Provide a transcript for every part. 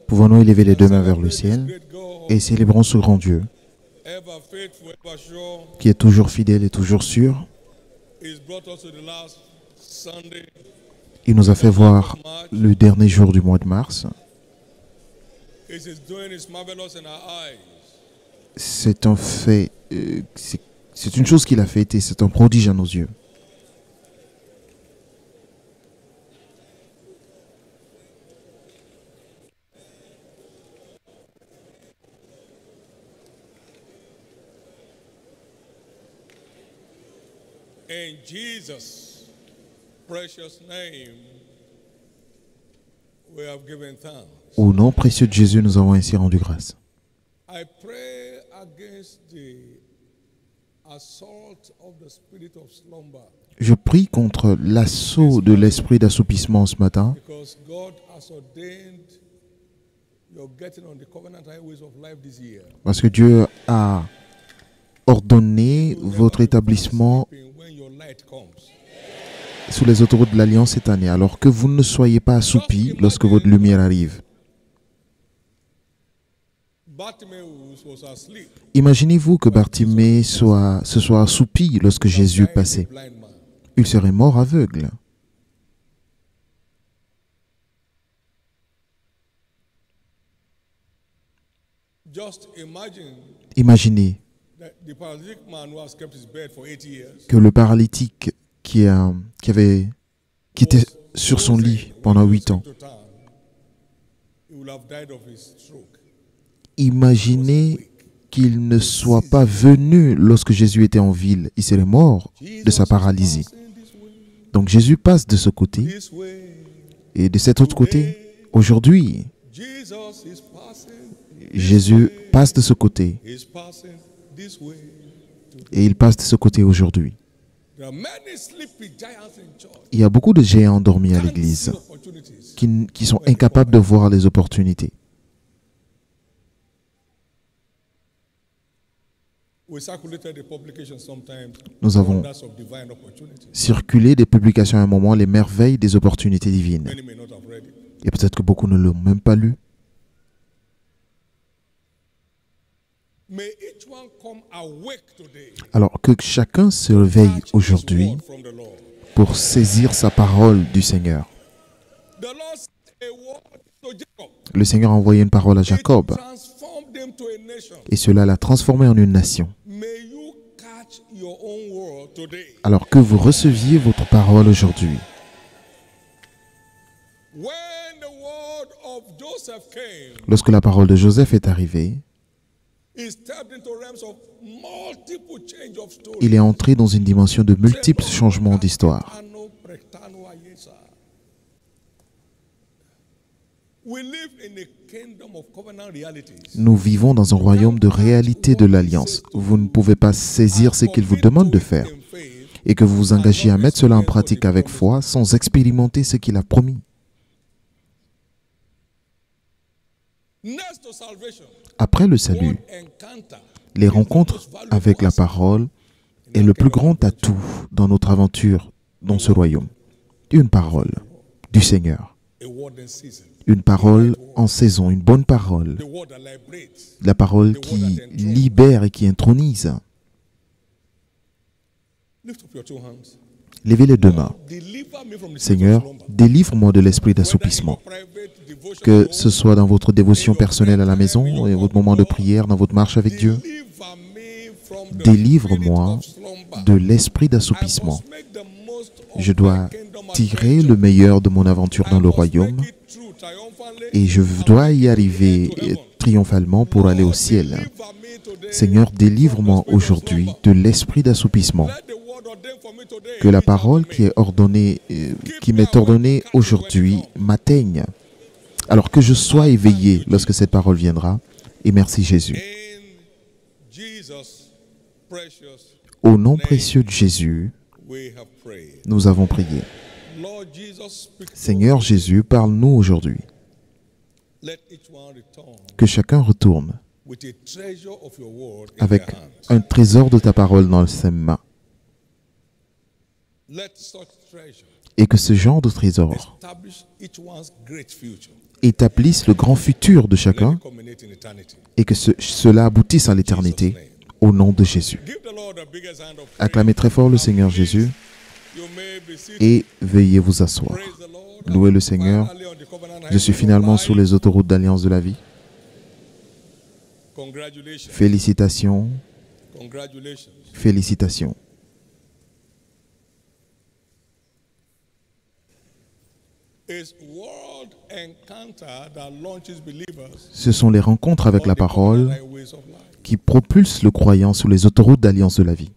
Pouvons-nous élever les deux mains vers le ciel et célébrons ce grand Dieu qui est toujours fidèle et toujours sûr. Il nous a fait voir le dernier jour du mois de mars. C'est un fait, c'est une chose qu'il a faite et c'est un prodige à nos yeux. In Jesus' precious name, we have given thanks. Au nom précieux de Jésus, nous avons ainsi rendu grâce. I pray against the assault of the spirit of slumber. Je prie contre l'assaut de l'esprit d'assoupissement ce matin, Because God has ordained your getting on the covenant highways of life this year. parce que Dieu a ordonné votre établissement When your light comes. sous les autoroutes de l'Alliance cette année, alors que vous ne soyez pas assoupis lorsque votre lumière arrive. Bartimaeus was asleep. Imaginez-vous que Bartimée se soit assoupi lorsque Jésus passait. Blind man. Il serait mort aveugle. Just imagine Imaginez that the paralytic man who has kept his bed for 80 years. que le paralytique qui était sur son lit pendant 8 ans, To town, he would have died of his stroke. imaginez qu'il ne soit pas venu lorsque Jésus était en ville. Il serait mort de sa paralysie. Donc Jésus passe de ce côté This way, et de cet autre côté. Aujourd'hui, Jesus is passing. Jésus passe de ce côté He's passing this way. et il passe de ce côté aujourd'hui. There are many sleepy giants in church. Il y a beaucoup de géants endormis à l'église Opportunities. qui sont incapables de voir les opportunités. We circulated the publication sometimes. Nous avons Wonders of divine opportunities. circulé des publications à un moment, les merveilles des opportunités divines. Many may not have read it. Et peut-être que beaucoup ne l'ont même pas lu. May each one come awake today. Alors que chacun se réveille aujourd'hui Word from the Lord. pour saisir sa parole du Seigneur. The Lord sent a word to Jacob. Le Seigneur a envoyé une parole à Jacob Transformed them to a nation. et cela l'a transformé en une nation. May you catch your own word today. Alors que vous receviez votre parole aujourd'hui. When the word of Joseph came, Lorsque la parole de Joseph est arrivée, he stepped into realms of multiple change of stories. il est entré dans une dimension de multiples changements d'histoire. We live in a kingdom of covenant realities. Nous vivons dans un royaume de réalité de l'Alliance. Vous ne pouvez pas saisir ce qu'il vous demande de faire et que vous vous engagez à mettre cela en pratique avec foi sans expérimenter ce qu'il a promis. Next to salvation, Après le salut, encounter les rencontres avec la parole est le plus grand atout dans notre aventure dans ce royaume. Une parole du Seigneur. a word in season. Une parole en saison, une bonne parole. The word that liberates. La parole qui libère et qui intronise. Lift up your two hands. Levez les deux mains. Deliver me from the spirit Seigneur, of slumber. délivre-moi de l'esprit d'assoupissement. Private devotion. Que ce soit dans votre dévotion personnelle à la maison et votre moment de prière, dans votre marche avec Dieu. Deliver me from the Délivre-moi spirit of slumber. de l'esprit I d'assoupissement. must make the most of Je dois my kingdom tirer adventure. le meilleur de mon aventure dans I le must royaume make it through triumphantly. et je dois y arriver triomphalement pour aller au ciel. Deliver me today. Seigneur, délivre-moi aujourd'hui de l'esprit d'assoupissement. Let the word ordained for me today Que la reach out parole to me. qui est ordonnée, qui m'est ordonnée aujourd'hui m'atteigne. Alors que je sois éveillé lorsque cette parole viendra. Et merci Jésus. In Jesus' precious Au nom précieux de Jésus, we have prayed. nous avons prié. Lord Jesus, speak to Seigneur us. Jésus, parle-nous aujourd'hui. Let each one return Que chacun retourne with a treasure of your word in avec their hands. un trésor de ta parole dans ses mains. Let such treasure Et que ce genre de trésor establish each one's great future. établisse le grand futur de Let chacun it culminate in eternity. et que cela aboutisse à l'éternité au nom de Jésus. Give the Lord the biggest hand of praise. Acclamez très fort le Seigneur Jésus You may be seated. et veuillez vous asseoir. Praise the Lord. Louez le Seigneur. Finally on the covenant Je suis highway of finalement life. sur les autoroutes d'Alliance de la vie. Congratulations. Félicitations, Congratulations. félicitations. It's world encounter that launches believers Ce sont les rencontres avec on la the covenant parole highways of life. qui propulsent le croyant sur les autoroutes d'Alliance de la vie.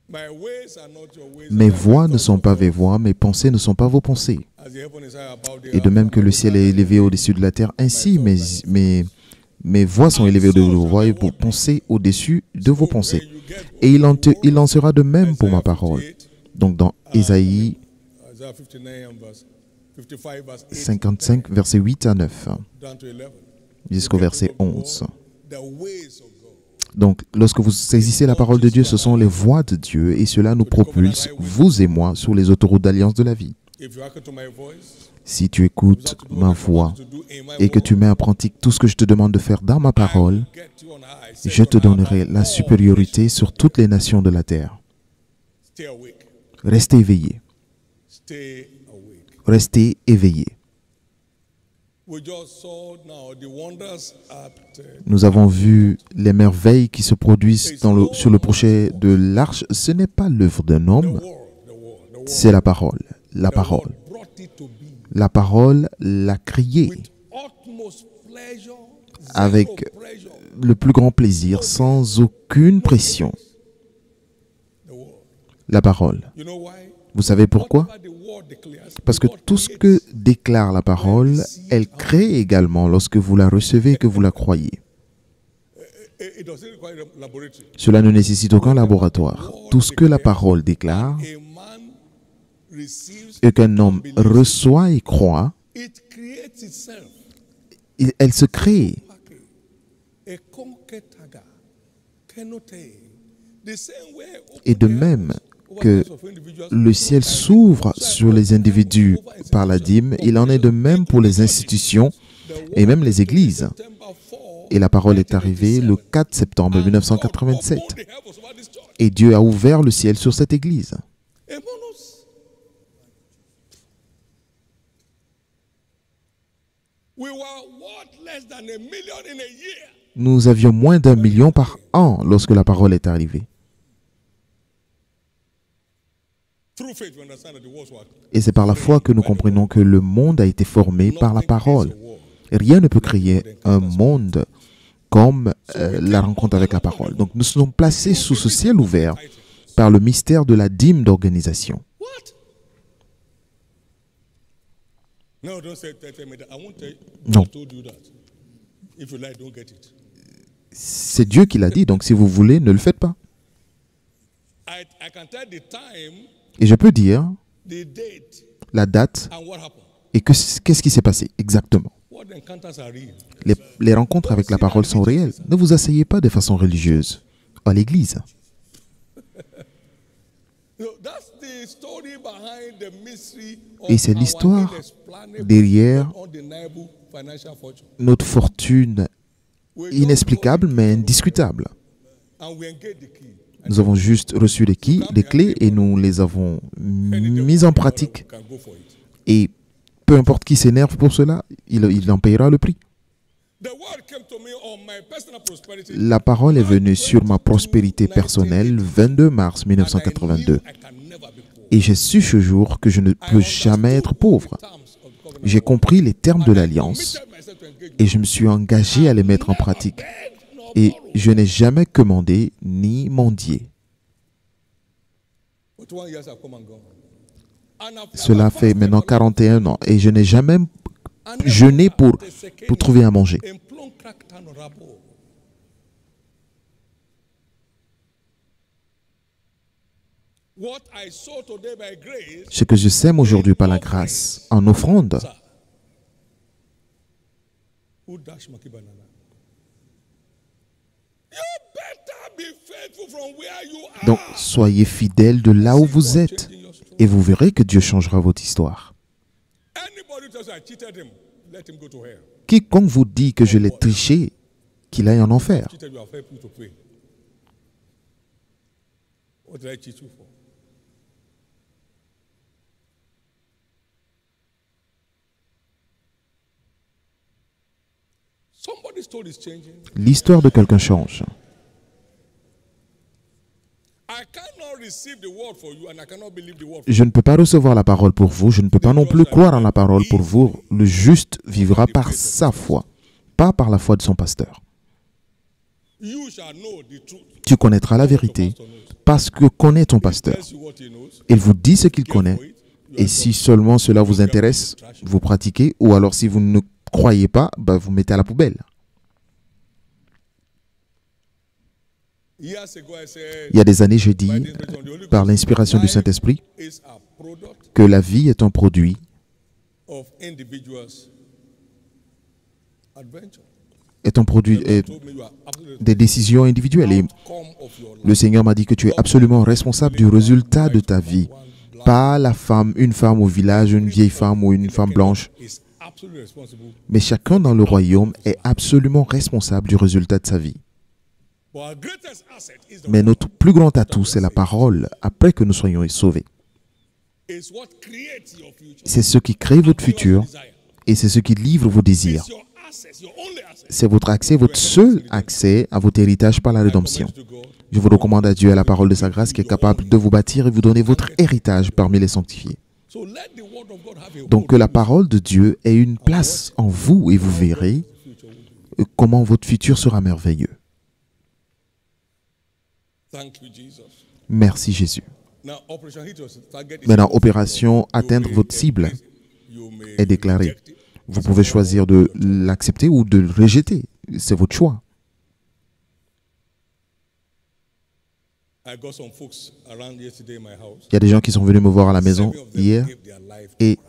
My ways are not your ways. Mes and my voies ne thoughts sont are pas not vos yours. voies, mes pensées ne sont pas vos pensées. As the heaven is high above the Et de earth, même que le ciel est élevé au-dessus de la terre, ainsi mes voies sont élevées de vos voies et vos pensées au-dessus de vos pensées. when you get Et il en sera de même pour ma parole. Donc dans Ésaïe Isaiah 59 and verse 55 verse 8 55, versets 8 à 9, down to 11. jusqu'au verset 11. The ways of God. Donc, lorsque vous saisissez la parole de Dieu, ce sont les voies de Dieu et cela nous propulse, vous et moi, sur les autoroutes d'Alliance de la vie. If you hearken to my voice, Si tu écoutes ma voix to do in my et que tu mets en pratique tout ce que je te demande de faire dans ma parole, get you on high. Set je te your heart donnerai up. la supériorité sur toutes les nations de la terre. Stay awake. Restez éveillés. Stay awake. Restez éveillés. We just saw now the wonders at Nous avons vu les merveilles qui se produisent sur le projet de l'arche. Ce n'est pas l'œuvre d'un homme, c'est la parole. La parole. brought it to be La parole l'a crié with utmost pleasure, avec zero pressure. le plus grand plaisir, sans aucune pression. The word. La parole. You know why? Vous savez pourquoi? Whatever the word declares, Parce que tout ce que déclare la parole, elle crée également lorsque vous la recevez et que vous la croyez. it doesn't require a laboratory. Cela ne nécessite aucun laboratoire. Tout ce que la parole déclare A man receives, et qu'un homme reçoit et croit, it creates itself. elle se crée. A concataga cannot tell. The same way Et de même que le ciel s'ouvre sur les individus par la dîme, il en est de même pour les institutions et même les églises. Et la parole est arrivée le 4 septembre 1987. Et Dieu a ouvert le ciel sur cette église. We were worth less than $1 million in a year. Nous avions moins d'1 million par an lorsque la parole est arrivée. Through faith, we understand that the words were Et c'est par la foi que nous comprenons que le monde a été formé par la parole. Rien ne peut créer un monde comme la rencontre avec la parole. Donc nous sommes placés sous ce ciel ouvert par le mystère de la dîme d'organisation. what? No, don't say tell me that. I won't tell you. Non. I told you that. If you like, don't get it. C'est Dieu qui l'a dit, donc si vous voulez, ne le faites pas. I can tell the time, Et je peux dire the date, la date and what happened. et qu'est-ce qui s'est passé exactement. What the encounters are real. Les rencontres avec la parole sont réelles. Ne vous asseyez pas de façon religieuse à l'église. No, that's the story behind the mystery of Et c'est our l'histoire inexplainable, derrière undeniable financial fortune. notre fortune inexplicable mais indiscutable. And we engage the key. Nous avons juste reçu les clés et nous les avons mises en pratique. Can go for it. Et peu importe qui s'énerve pour cela, il en payera le prix. The word came to me on my personal prosperity. La parole est venue sur ma prospérité personnelle le 22 mars 1982. I can never be poor. Et j'ai su ce jour que je ne peux jamais être pauvre. J'ai compris les termes de l'alliance et je me suis engagé à les mettre en pratique. Et je n'ai jamais commandé ni mendié. Cela fait maintenant 41 ans et je n'ai jamais jeûné pour trouver à manger. Ce que je sème aujourd'hui par la grâce, en offrande, donc soyez fidèles de là où vous êtes Et vous verrez que Dieu changera votre histoire. Quiconque vous dit que je l'ai triché, qu'il aille en enfer. L'histoire de quelqu'un change. Je ne peux pas recevoir la parole pour vous, je ne peux pas non plus croire en la parole pour vous. Le juste vivra par sa foi, pas par la foi de son pasteur. Tu connaîtras la vérité parce que connaît ton pasteur. Il vous dit ce qu'il connaît. Et si seulement cela vous intéresse, vous pratiquez. Ou alors si vous ne croyez pas, vous mettez à la poubelle. Il y a des années, j'ai dit, par l'inspiration du Saint-Esprit, que la vie est un produit des décisions individuelles. Et le Seigneur m'a dit que tu es absolument responsable du résultat de ta vie. Pas une femme au village, une vieille femme ou une femme blanche. Mais chacun dans le royaume est absolument responsable du résultat de sa vie. Mais notre plus grand atout, c'est la parole après que nous soyons sauvés. C'est ce qui crée votre futur et c'est ce qui livre vos désirs. C'est votre accès, votre seul accès à votre héritage par la rédemption. Je vous recommande à Dieu et à la parole de sa grâce qui est capable de vous bâtir et vous donner votre héritage parmi les sanctifiés. Donc que la parole de Dieu ait une place en vous et vous verrez comment votre futur sera merveilleux. Merci Jésus. Maintenant, opération atteindre votre cible est déclarée. Vous pouvez choisir de l'accepter ou de le rejeter. C'est votre choix. Il y a des gens qui sont venus me voir à la maison hier et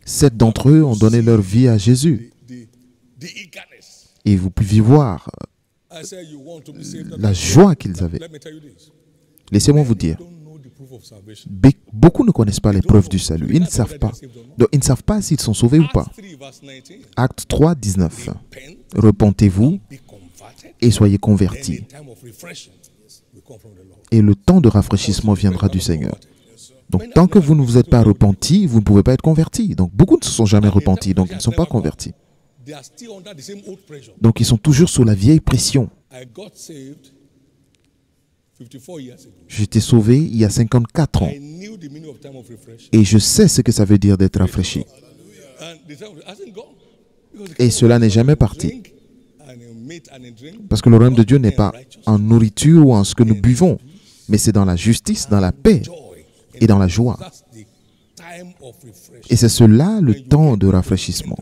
7 d'entre eux ont donné leur vie à Jésus. Et vous pouviez voir la joie qu'ils avaient. Laissez-moi vous dire, beaucoup ne connaissent pas les preuves du salut. Ils ne savent pas. Donc, ils ne savent pas s'ils sont sauvés ou pas. Acte 3, 19. Repentez-vous et soyez convertis. Et le temps de rafraîchissement viendra du Seigneur. Donc, tant que vous ne vous êtes pas repentis, vous ne pouvez pas être convertis. Donc, beaucoup ne se sont jamais repentis, donc ils ne sont pas convertis. Donc, ils sont toujours sous la vieille pression. J'étais sauvé il y a 54 ans. Et je sais ce que ça veut dire d'être rafraîchi. Et cela n'est jamais parti. Parce que le royaume de Dieu n'est pas en nourriture ou en ce que nous buvons, mais c'est dans la justice, dans la paix et dans la joie. Et c'est cela le temps de rafraîchissement.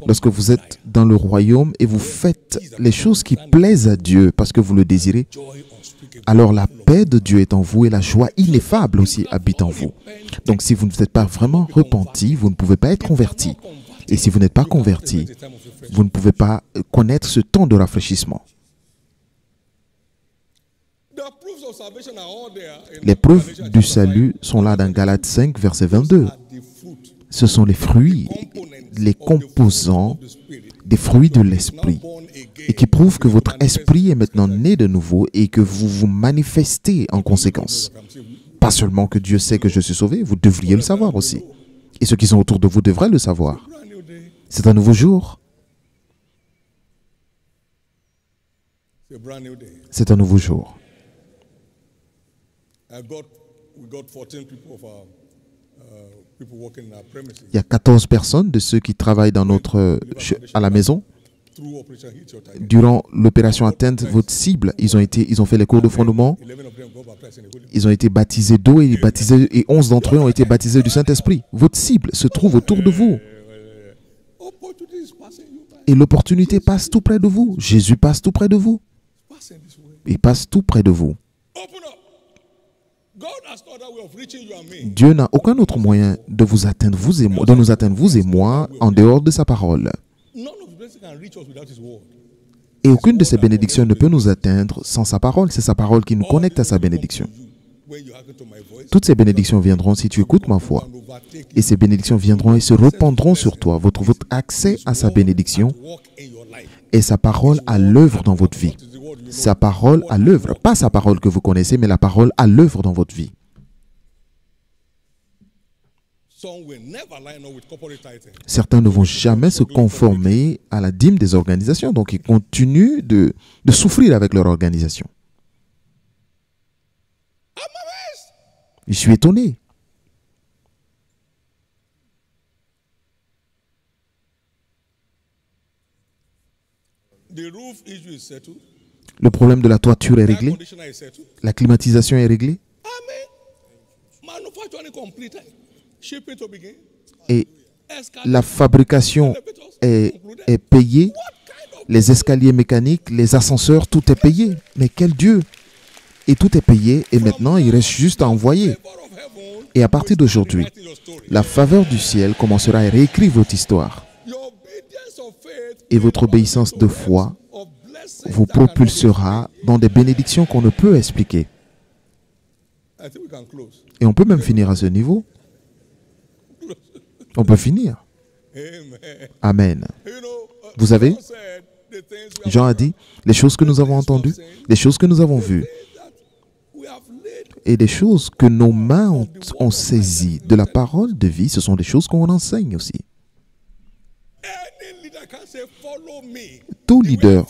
Lorsque vous êtes dans le royaume et vous faites les choses qui plaisent à Dieu parce que vous le désirez, alors la paix de Dieu est en vous et la joie ineffable aussi habite en vous. Donc si vous ne vous êtes pas vraiment repenti, vous ne pouvez pas être converti. Et si vous n'êtes pas converti, vous ne pouvez pas connaître ce temps de rafraîchissement. Les preuves du salut sont là dans Galates 5, verset 22. Ce sont les fruits, les composants des fruits de l'esprit et qui prouvent que votre esprit est maintenant né de nouveau et que vous vous manifestez en conséquence. Pas seulement que Dieu sait que je suis sauvé, vous devriez le savoir aussi. Et ceux qui sont autour de vous devraient le savoir. C'est un nouveau jour. C'est un nouveau jour. Il y a 14 personnes de ceux qui travaillent à la maison. Durant l'opération atteinte votre cible, ils ont fait les cours de fondement. Ils ont été baptisés d'eau et 11 d'entre eux ont été baptisés du Saint-Esprit. Votre cible se trouve autour de vous. Et l'opportunité passe tout près de vous. Jésus passe tout près de vous. Il passe tout près de vous. Dieu n'a aucun autre moyen de vous atteindre, de nous atteindre, vous et moi, en dehors de sa parole. Et aucune de ces bénédictions ne peut nous atteindre sans sa parole. C'est sa parole qui nous connecte à sa bénédiction. Toutes ces bénédictions viendront si tu écoutes ma voix. Et ces bénédictions viendront et se répandront sur toi. Votre accès à sa bénédiction et sa parole à l'œuvre dans votre vie. Sa parole à l'œuvre. Pas sa parole que vous connaissez, mais la parole à l'œuvre dans votre vie. Certains ne vont jamais se conformer à la dîme des organisations, donc ils continuent de souffrir avec leur organisation. Je suis étonné. Le problème de la toiture est réglé. La climatisation est réglée. Et la fabrication est payée. Les escaliers mécaniques, les ascenseurs, tout est payé. Mais quel Dieu! Et tout est payé et maintenant il reste juste à envoyer. Et à partir d'aujourd'hui, la faveur du ciel commencera à réécrire votre histoire. Et votre obéissance de foi vous propulsera dans des bénédictions qu'on ne peut expliquer. Et on peut même finir à ce niveau. On peut finir. Amen. Vous savez, Jean a dit, les choses que nous avons entendues, les choses que nous avons vues, et des choses que nos mains ont saisies de la parole de vie, ce sont des choses qu'on enseigne aussi. Tout leader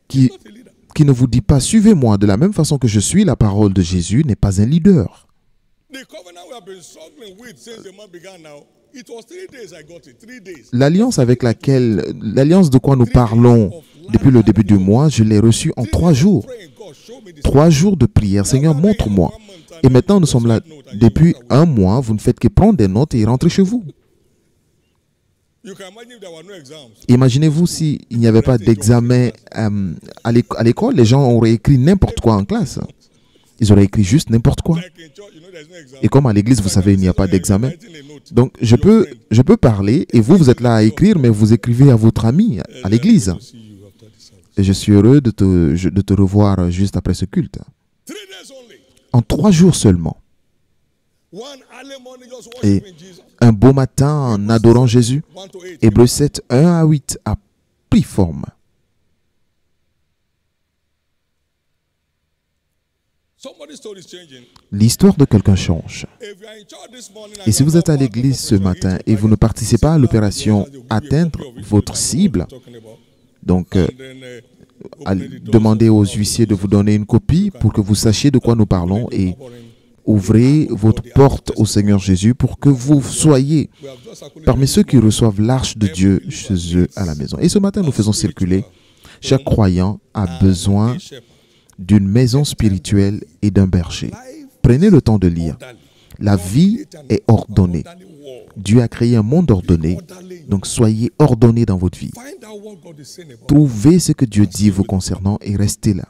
qui ne vous dit pas « Suivez-moi de la même façon que je suis la parole de Jésus » n'est pas un leader. L'alliance l'alliance de quoi nous parlons depuis le début du mois, je l'ai reçue en 3 jours. 3 jours de prière. Seigneur, montre-moi. Et maintenant, nous sommes là depuis 1 mois. Vous ne faites que prendre des notes et rentrer chez vous. Imaginez-vous s'il n'y avait pas d'examen à l'école, les gens auraient écrit n'importe quoi en classe. Ils auraient écrit juste n'importe quoi. Et comme à l'église, vous savez, il n'y a pas d'examen. Donc, je peux parler et vous êtes là à écrire, mais vous écrivez à votre ami à l'église. Et je suis heureux de te revoir juste après ce culte. En 3 jours seulement. Et un beau matin en adorant Jésus, Hébreux 7, 1 à 8 a pris forme. L'histoire de quelqu'un change. Et si vous êtes à l'église ce matin et vous ne participez pas à l'opération Atteindre votre cible, donc demandez aux huissiers de vous donner une copie pour que vous sachiez de quoi nous parlons et ouvrez votre porte au Seigneur Jésus pour que vous soyez parmi ceux qui reçoivent l'arche de Dieu chez eux à la maison. Et ce matin, nous faisons circuler, chaque croyant a besoin d'une maison spirituelle et d'un berger. Prenez le temps de lire. La vie est ordonnée. Dieu a créé un monde ordonné, donc soyez ordonnés dans votre vie. Trouvez ce que Dieu dit vous concernant et restez là.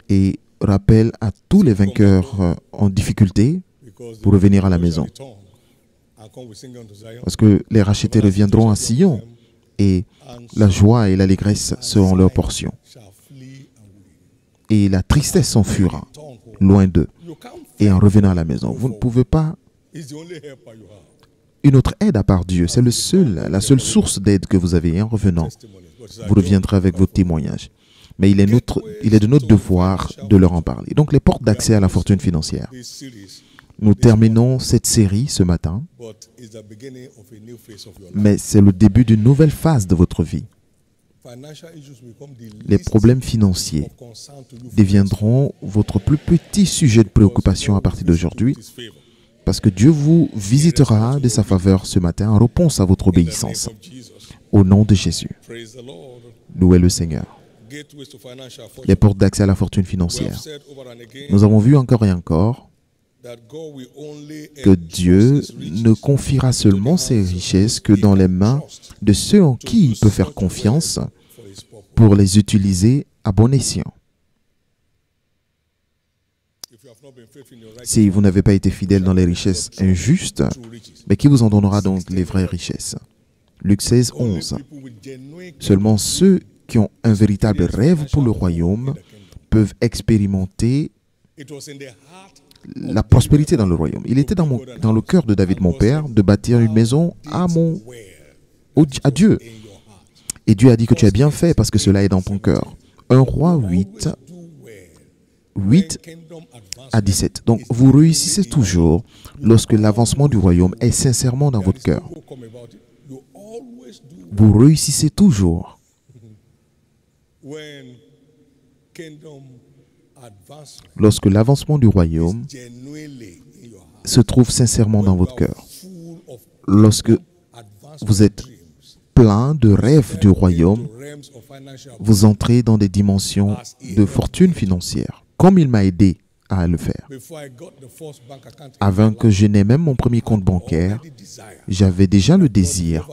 Et rappelle à tous les vainqueurs en difficulté pour revenir à la maison. Parce que les rachetés reviendront à Sion et la joie et l'allégresse seront leur portion. Et la tristesse s'enfuira loin d'eux. Et en revenant à la maison, vous ne pouvez pas... Une autre aide à part Dieu, c'est la seule source d'aide que vous avez. En revenant, vous reviendrez avec votre témoignage. Mais il est de notre devoir de leur en parler. Donc, les portes d'accès à la fortune financière. Nous terminons cette série ce matin, mais c'est le début d'une nouvelle phase de votre vie. Les problèmes financiers deviendront votre plus petit sujet de préoccupation à partir d'aujourd'hui, parce que Dieu vous visitera de sa faveur ce matin en réponse à votre obéissance. Au nom de Jésus. Louez le Seigneur. Les portes d'accès à la fortune financière. Nous avons vu encore et encore que Dieu ne confiera seulement ses richesses que dans les mains de ceux en qui il peut faire confiance pour les utiliser à bon escient. Si vous n'avez pas été fidèle dans les richesses injustes, mais qui vous en donnera donc les vraies richesses? Luc 16, 11. Seulement ceux qui ont un véritable rêve pour le royaume peuvent expérimenter la prospérité dans le royaume. Il était dans le cœur de David, mon père, de bâtir une maison à Dieu. Et Dieu a dit que tu as bien fait parce que cela est dans ton cœur. 1 Roi 8 à 17. Donc, vous réussissez toujours lorsque l'avancement du royaume est sincèrement dans votre cœur. Vous réussissez toujours lorsque l'avancement du royaume se trouve sincèrement dans votre cœur. Lorsque vous êtes plein de rêves du royaume, vous entrez dans des dimensions de fortune financière, comme il m'a aidé à le faire. Avant que je n'ai même mon premier compte bancaire, j'avais déjà le désir.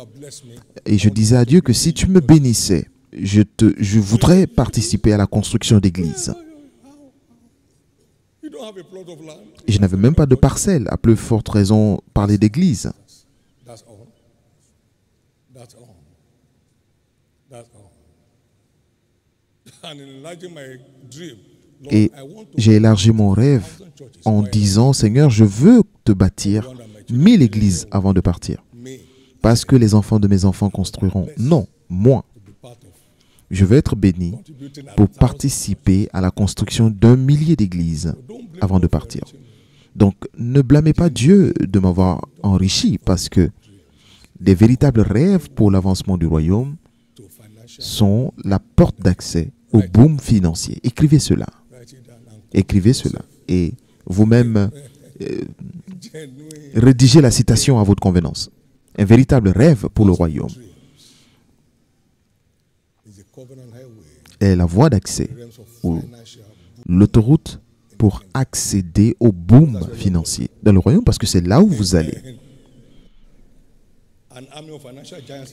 Et je disais à Dieu que si tu me bénissais, je voudrais participer à la construction d'églises. Je n'avais même pas de parcelle, à plus forte raison parler d'église. Et j'ai élargi mon rêve en disant, Seigneur, je veux te bâtir 1000 églises avant de partir. Parce que les enfants de mes enfants construiront. Non, moi. Je veux être béni pour participer à la construction d'1 millier d'églises avant de partir. Donc, ne blâmez pas Dieu de m'avoir enrichi parce que des véritables rêves pour l'avancement du royaume sont la porte d'accès au boom financier. Écrivez cela. Écrivez cela. Et vous-même, rédigez la citation à votre convenance. Un véritable rêve pour le royaume est la voie d'accès, ou l'autoroute pour accéder au boom financier dans le royaume, parce que c'est là où vous allez.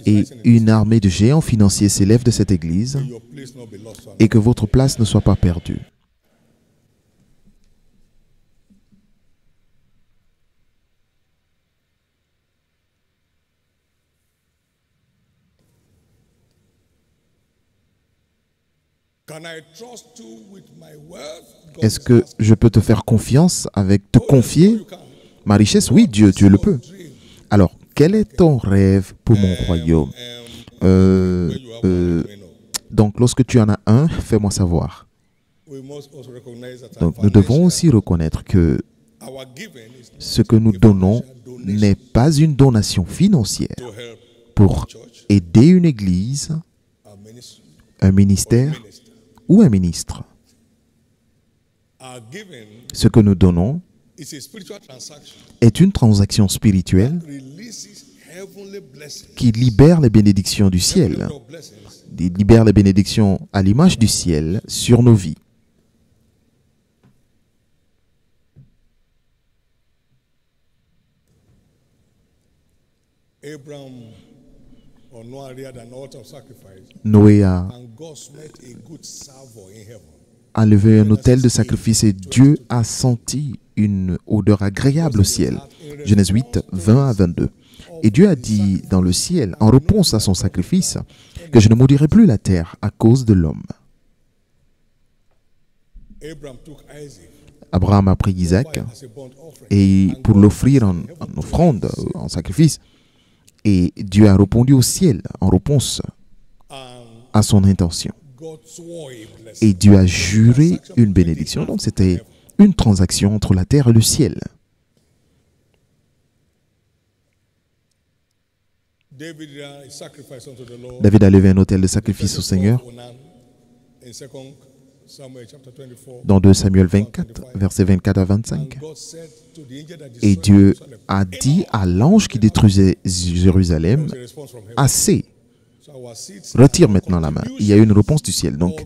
Et une armée de géants financiers s'élève de cette église et que votre place ne soit pas perdue. Est-ce que je peux te faire confiance avec te confier ma richesse? Oui, Dieu le peut. Alors, quel est ton rêve pour mon royaume? Donc, lorsque tu en as un, fais-moi savoir. Donc, nous devons aussi reconnaître que ce que nous donnons n'est pas une donation financière pour aider une église, un ministère ou un ministre. Ce que nous donnons est une transaction spirituelle qui libère les bénédictions du ciel, libère les bénédictions à l'image du ciel sur nos vies. Noé a levé un autel de sacrifice et Dieu a senti une odeur agréable au ciel. Genèse 8, 20 à 22. Et Dieu a dit dans le ciel, en réponse à son sacrifice, que je ne maudirai plus la terre à cause de l'homme. Abraham a pris Isaac et pour l'offrir en offrande, en sacrifice. Et Dieu a répondu au ciel en réponse à son intention. Et Dieu a juré une bénédiction. Donc c'était une transaction entre la terre et le ciel. David a levé un autel de sacrifice au Seigneur. Dans 2 Samuel 24, versets 24 à 25. Et Dieu a dit à l'ange qui détruisait Jérusalem, « Assez, retire maintenant la main. » Il y a eu une réponse du ciel. Donc,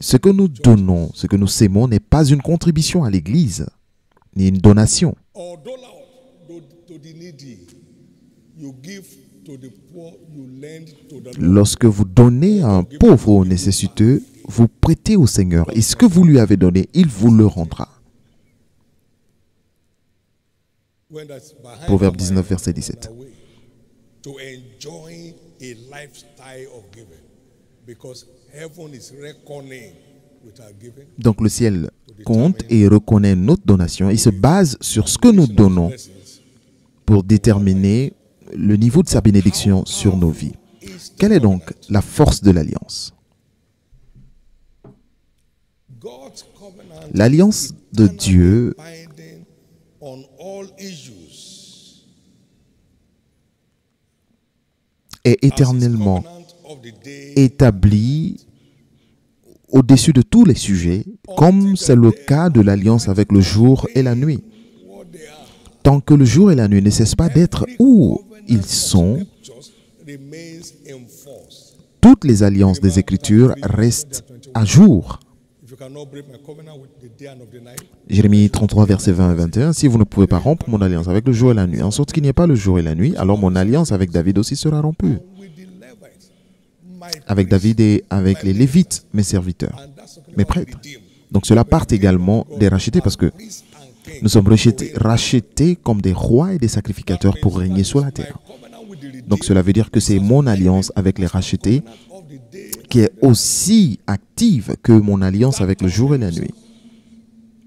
ce que nous donnons, ce que nous sémons n'est pas une contribution à l'Église, ni une donation. Lorsque vous donnez à un pauvre ou nécessiteux, vous prêtez au Seigneur et ce que vous lui avez donné, il vous le rendra. Proverbe 19, verset 17. Because heaven is reckoning with our giving. Donc le ciel compte et reconnaît notre donation et se base sur ce que nous donnons pour déterminer le niveau de sa bénédiction sur nos vies. Quelle est donc la force de l'alliance? God's covenant L'alliance de Dieu binding on all issues. est As his éternellement covenant of the day établie au-dessus de tous les sujets, comme c'est le cas de l'alliance avec le jour et la nuit. what they are. Tant que le jour et la nuit ne cessent pas d'être où ils sont, Just remains in force. toutes les alliances des Écritures restent à jour. If you cannot break my covenant with the day and of the night, Jérémie 33, versets 20 et 21. Si vous ne pouvez pas rompre mon alliance avec le jour et la nuit, en sorte qu'il n'y ait pas le jour et la nuit, alors mon alliance avec David aussi sera rompue. with the Levites, my Avec David et avec les Lévites, mes serviteurs, and that's talking mes about prêtres. redeemed. Donc cela part également des rachetés parce que Priests and kings. nous sommes rachetés comme des rois et des sacrificateurs pour régner sur la terre. Covenant with the redeemed Donc cela veut dire que c'est mon alliance avec les rachetés of the day. qui est aussi active que mon alliance avec le jour et la nuit.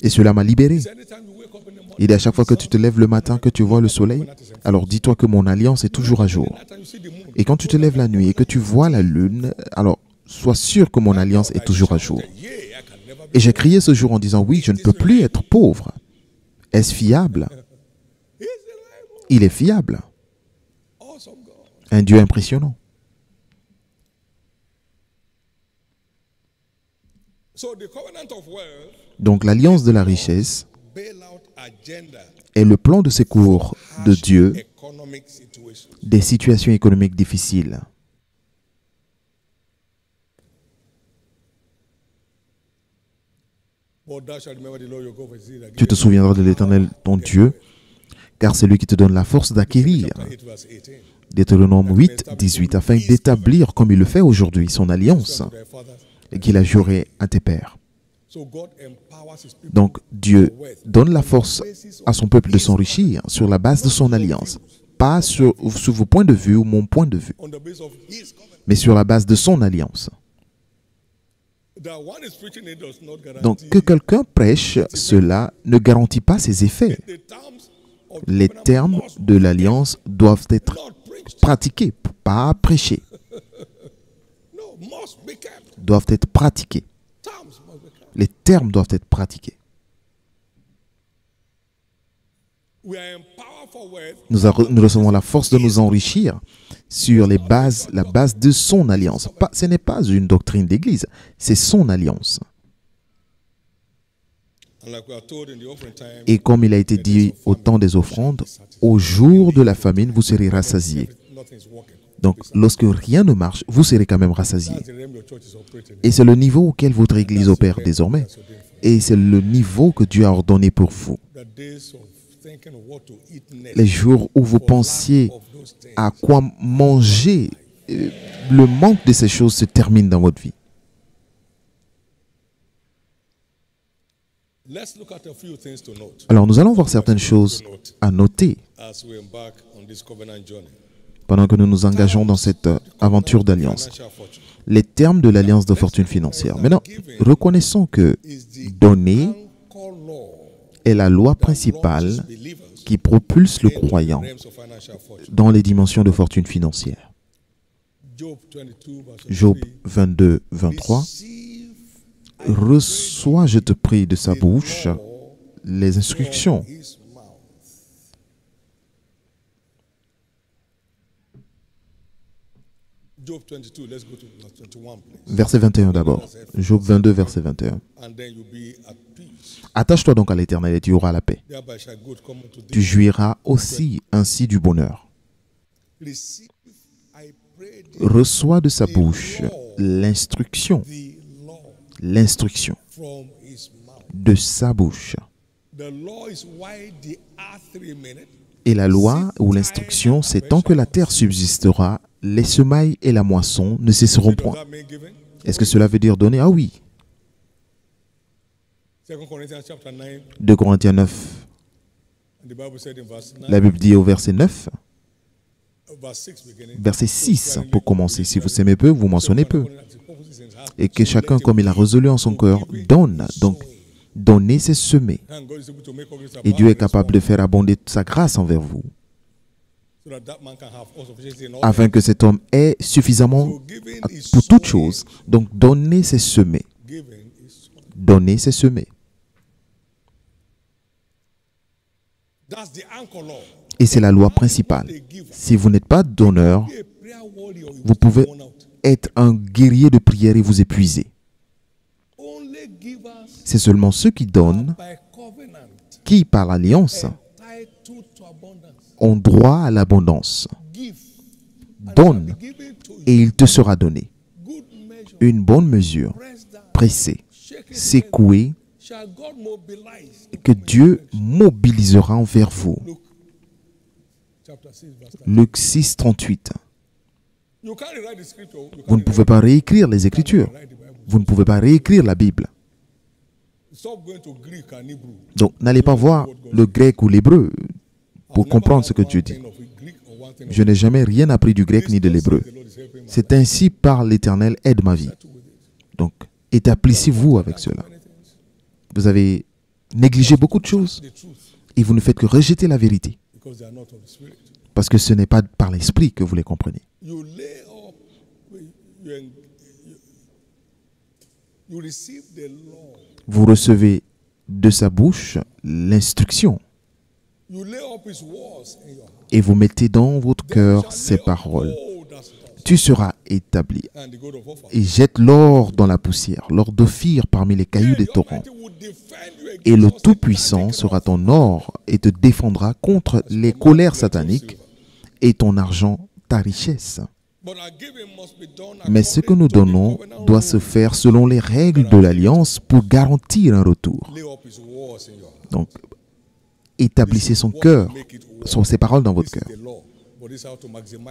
Et cela m'a libéré. Anytime you wake up in the morning, Il est à chaque fois que tu te lèves le matin que tu vois le soleil, alors dis-toi que mon alliance est toujours à jour. anytime you see the moon, Et quand tu te lèves la nuit et que tu vois la lune, alors sois sûr que mon alliance est toujours à jour. yeah, I can never be. Et j'ai crié ce jour en disant, oui, je ne peux plus être pauvre. Est-ce fiable? He's reliable. Il est fiable. Awesome God. Un Dieu impressionnant. So the covenant of wealth, Donc l'alliance de la richesse bailout agenda, est le plan de secours de Dieu economic situation. des situations économiques difficiles. But thou shalt remember the Lord your God for his deed Tu te souviendras de l'Éternel, ton Dieu, car c'est lui qui te donne la force d'acquérir. against 8 verse 18. Deutéronome 8, 18, afin d'établir comme il le fait aujourd'hui son alliance To thy fathers. et qu'il a juré à tes pères. So God empowers his people Donc Dieu donne la force à son peuple de s'enrichir sur la base de son alliance, pas sur vos points de vue ou mon point de vue, on the basis of his covenant. mais sur la base de son alliance. That one is preaching it does not guarantee Donc que quelqu'un prêche, cela ne garantit pas ses effets. the terms of the Les covenant termes must de l'alliance doivent être not preached. pratiqués, pas prêchés, No, must be kept. doivent être pratiqués. Terms must be kept. Les termes doivent être pratiqués. We are empowered for wealth. Nous recevons la force de nous enrichir sur la base de son alliance. Ce n'est pas une doctrine d'église, c'est son alliance. And like we are told in the offering time, Et comme il a été dit au temps des offrandes, au jour de la famine, vous serez rassasiés. nothing is working. Donc, lorsque rien ne marche, vous serez quand même rassasiés. That's the realm your church is operating in. Et c'est le niveau auquel votre église opère désormais. Et c'est le niveau que Dieu a ordonné pour vous. The days of thinking of what to eat next. Les jours où vous pensiez Of those things. à quoi manger, le manque de ces choses se termine dans votre vie. Let's look at a few things to note Alors, nous allons voir certaines choses à noter as we embark on this covenant journey. pendant que nous nous engageons dans cette aventure d'alliance. Financial fortune Les termes de l'alliance de fortune financière. Maintenant, reconnaissons que is the donner anchor law est la loi launches principale believers qui propulse le croyant realms of financial fortune. dans les dimensions de fortune financière. Job 22 verse Job 3. 22, 23. Receive Reçois, je te prie, de sa bouche les instructions. his mouth. Job 22, let's go to verse 21, please. Verset 21 d'abord. Job 22, verset 21. And then you'll be at peace. Attache-toi donc à l'Éternel et tu auras la paix. Thereby shall good come unto Tu thee. jouiras aussi ainsi du bonheur. Receive, I pray thee, Reçois de sa bouche l'instruction, the law l'instruction from his mouth. de sa bouche. The law is why the earth remaineth. Et la loi ou l'instruction, c'est tant que la terre subsistera, les semailles et la moisson ne cesseront Does point. that mean giving? Est-ce que cela veut dire donner? Ah oui. 2 Corinthians chapter 9, 2 Corinthiens 9, and the Bible said in verse 9, la Bible dit au verset 9, Verset 6, pour commencer. Si vous s'aimez peu, vous mentionnez peu. Et que chacun, comme il a résolu en son cœur, donne. Donc, donner, c'est semer. Et Dieu est capable de faire abonder sa grâce envers vous, afin que cet homme ait suffisamment pour toute chose. Donc, donner, c'est semer. Donner, c'est semer. Et c'est la loi principale. Si vous n'êtes pas donneur, vous pouvez être un guerrier de prière et vous épuiser. C'est seulement ceux qui donnent qui, par l'alliance, ont droit à l'abondance. Donne et il te sera donné. Une bonne mesure, pressée, secouée, que Dieu mobilisera envers vous. Luc 6, 38. Vous ne pouvez pas réécrire les Écritures. Vous ne pouvez pas réécrire la Bible. Donc, n'allez pas voir le grec ou l'hébreu pour comprendre ce que Dieu dit. Je n'ai jamais rien appris du grec ni de l'hébreu. C'est ainsi par l'Éternel aide ma vie. Donc, établissez-vous avec cela. Vous avez négligé beaucoup de choses et vous ne faites que rejeter la vérité. Parce que ce n'est pas par l'esprit que vous les comprenez. Vous recevez de sa bouche l'instruction et vous mettez dans votre cœur ses paroles. Tu seras établi et jette l'or dans la poussière, l'or d'Ophir parmi les cailloux des torrents. Et le Tout-Puissant sera ton or et te défendra contre les colères sataniques et ton argent ta richesse. Mais ce que nous donnons doit se faire selon les règles de l'Alliance pour garantir un retour. Donc, établissez son cœur, ses paroles dans votre cœur.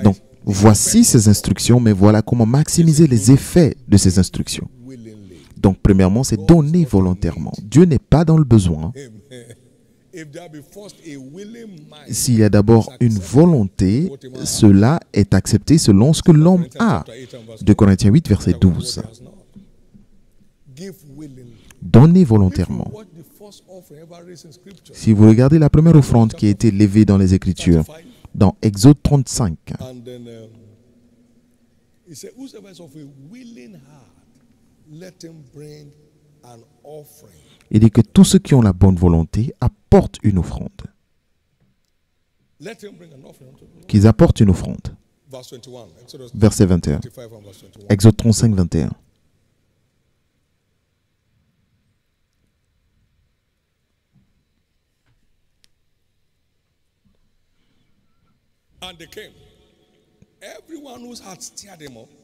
Donc, voici ces instructions, mais voilà comment maximiser les effets de ces instructions. Donc, premièrement, c'est donner volontairement. Dieu n'est pas dans le besoin. S'il y a d'abord une volonté, cela est accepté selon ce que l'homme a. 2 Corinthiens 8, verset 12. Donnez volontairement. Si vous regardez la première offrande qui a été levée dans les Écritures, dans Exode 35, il dit que tous ceux qui ont la bonne volonté apportent une offrande. Qu'ils apportent une offrande. Verset 21. Exode 35, 21.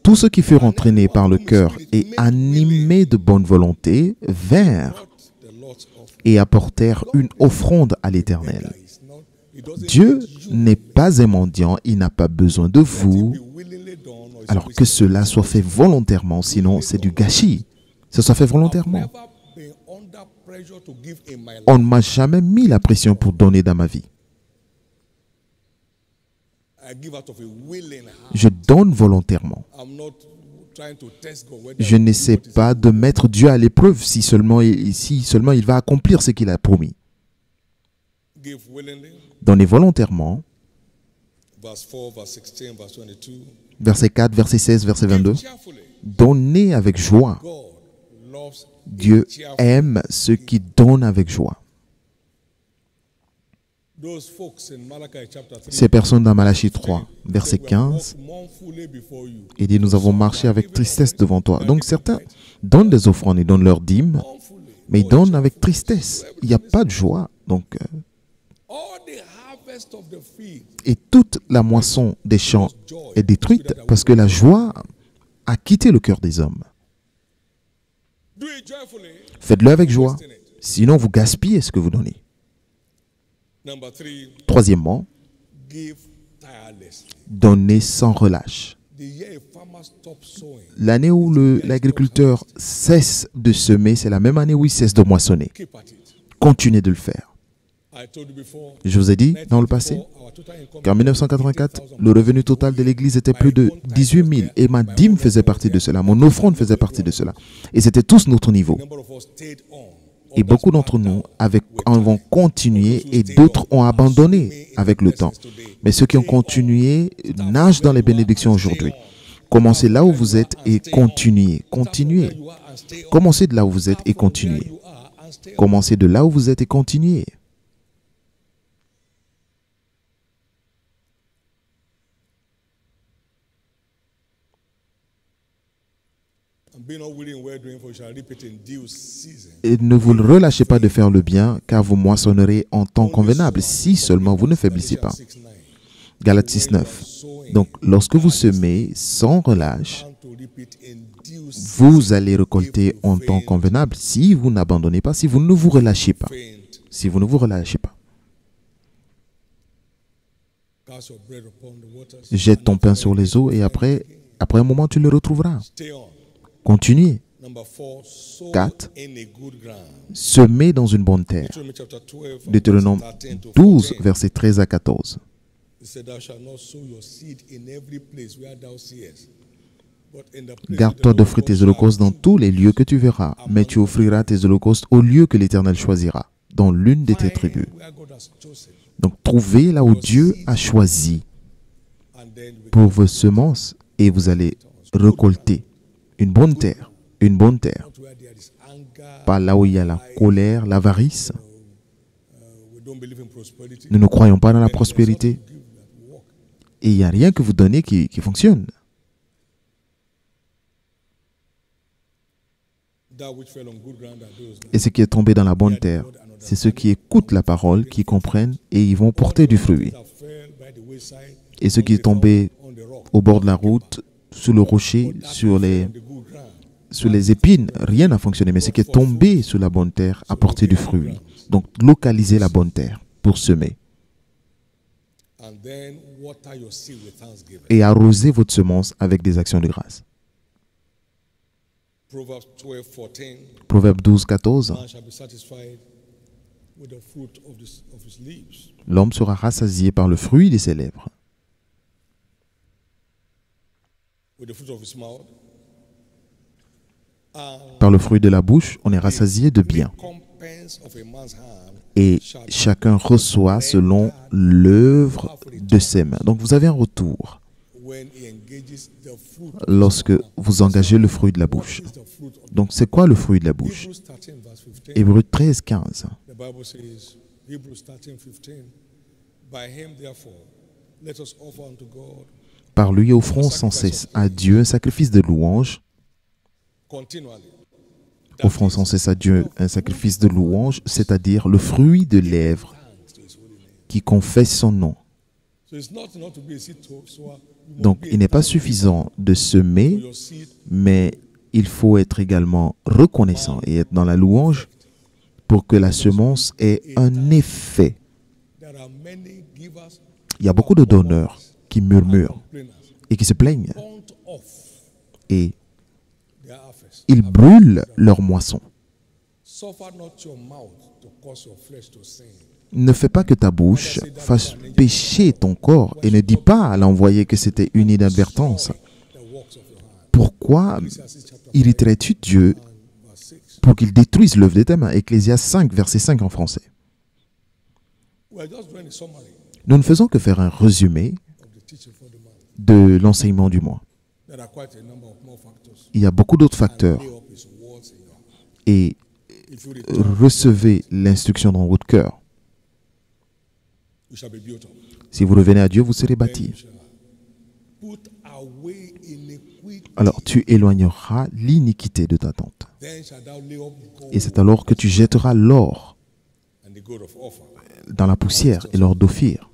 Tous ceux qui furent entraînés par le cœur et animés de bonne volonté vinrent et apportèrent une offrande à l'Éternel. Dieu n'est pas un mendiant, il n'a pas besoin de vous, alors que cela soit fait volontairement, sinon c'est du gâchis. Ce soit fait volontairement. On ne m'a jamais mis la pression pour donner dans ma vie. Je donne volontairement. Je n'essaie pas de mettre Dieu à l'épreuve si seulement il va accomplir ce qu'il a promis. Donnez volontairement. Verset 4, verset 16, verset 22. Donnez avec joie. Dieu aime ceux qui donnent avec joie. Ces personnes dans Malachie 3, verset 15, il dit, nous avons marché avec tristesse devant toi. Donc certains donnent des offrandes, ils donnent leur dîme, mais ils donnent avec tristesse. Il n'y a pas de joie. Donc, et toute la moisson des champs est détruite parce que la joie a quitté le cœur des hommes. Faites-le avec joie, sinon vous gaspillez ce que vous donnez. Troisièmement, donner sans relâche. L'année où l'agriculteur cesse de semer, c'est la même année où il cesse de moissonner. Continuez de le faire. Je vous ai dit dans le passé qu'en 1984, le revenu total de l'Église était plus de 18 000 et ma dîme faisait partie de cela, mon offrande faisait partie de cela. Et c'était tous notre niveau. Et beaucoup d'entre nous ont continué et d'autres ont abandonné avec le temps. Mais ceux qui ont continué nagent dans les bénédictions aujourd'hui. Commencez là où vous êtes et continuez. Continuez. Commencez de là où vous êtes et continuez. Commencez de là où vous êtes et continuez. Et ne vous relâchez pas de faire le bien, car vous moissonnerez en temps convenable, si seulement vous ne faiblissez pas. Galates 6, 9. Donc, lorsque vous semez sans relâche, vous allez récolter en temps convenable si vous n'abandonnez pas, si vous ne vous relâchez pas. Si vous ne vous relâchez pas. Jette ton pain sur les eaux et après un moment, tu le retrouveras. Continuez. 4. Semez dans une bonne terre. Deutéronome 12, versets 13 à 14. Garde-toi d'offrir tes holocaustes dans tous les lieux que tu verras, mais tu offriras tes holocaustes au lieu que l'Éternel choisira, dans l'une de tes tribus. Donc, trouvez là où Dieu a choisi pour vos semences et vous allez récolter une bonne terre. Une bonne terre. Pas là où il y a la colère, l'avarice. Nous ne croyons pas dans la prospérité. Et il n'y a rien que vous donnez qui fonctionne. Et ce qui est tombé dans la bonne terre, c'est ceux qui écoutent la parole, qui comprennent et ils vont porter du fruit. Et ce qui est tombé au bord de la route, sous le rocher, sur les épines, rien n'a fonctionné. Mais ce qui est tombé sur la bonne terre a porté du fruit. Donc, localisez la bonne terre pour semer. Et arrosez votre semence avec des actions de grâce. Proverbe 12, 14. L'homme sera rassasié par le fruit de ses lèvres. Par le fruit de la bouche, on est rassasié de bien. Et chacun reçoit selon l'œuvre de ses mains. Donc vous avez un retour lorsque vous engagez le fruit de la bouche. Donc c'est quoi le fruit de la bouche? Hébreux 13, 15. Par lui offrons sans cesse à Dieu un sacrifice de louange. Offrons sans cesse à Dieu un sacrifice de louange, c'est-à-dire le fruit de lèvres qui confesse son nom. Donc, il n'est pas suffisant de semer, mais il faut être également reconnaissant et être dans la louange pour que la semence ait un effet. Il y a beaucoup de donneurs qui murmurent et qui se plaignent. Et ils brûlent leur moisson. Ne fais pas que ta bouche fasse pécher ton corps et ne dis pas à l'envoyé que c'était une inadvertance. Pourquoi irriterais-tu Dieu pour qu'il détruise l'œuvre de tes mains? Ecclésiaste 5, verset 5 en français. Nous ne faisons que faire un résumé de l'enseignement du mois. Il y a beaucoup d'autres facteurs. Et recevez l'instruction dans votre cœur. Si vous revenez à Dieu, vous serez bâtis. Alors tu éloigneras l'iniquité de ta tente. Et c'est alors que tu jetteras l'or dans la poussière et l'or d'Ophir.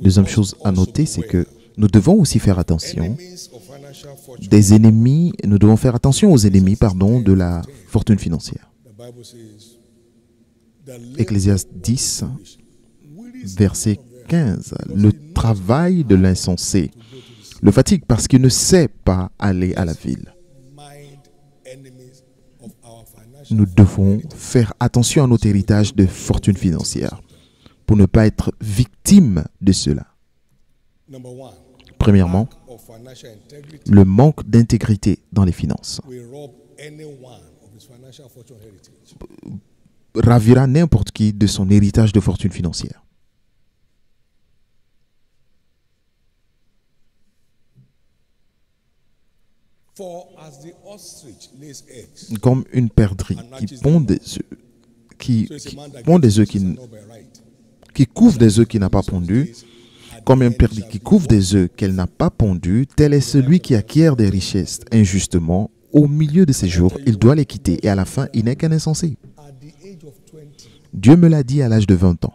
Deuxième chose à noter, c'est que nous devons aussi faire attention nous devons faire attention aux ennemis, de la fortune financière. Ecclésiaste 10, verset 15. Le travail de l'insensé le fatigue parce qu'il ne sait pas aller à la ville. nous devons faire attention à notre héritage de fortune financière pour ne pas être victime de cela. Premièrement, le manque d'intégrité dans les finances ravira n'importe qui de son héritage de fortune financière. Comme une perdrix qui pond des œufs, qui couvre des œufs qui n'a pas pondu, comme un perdrix qui couvre des œufs qu'elle n'a pas pondus, tel est celui qui acquiert des richesses injustement. Au milieu de ses jours, il doit les quitter et à la fin, il n'est qu'un insensé. Dieu me l'a dit à l'âge de 20 ans.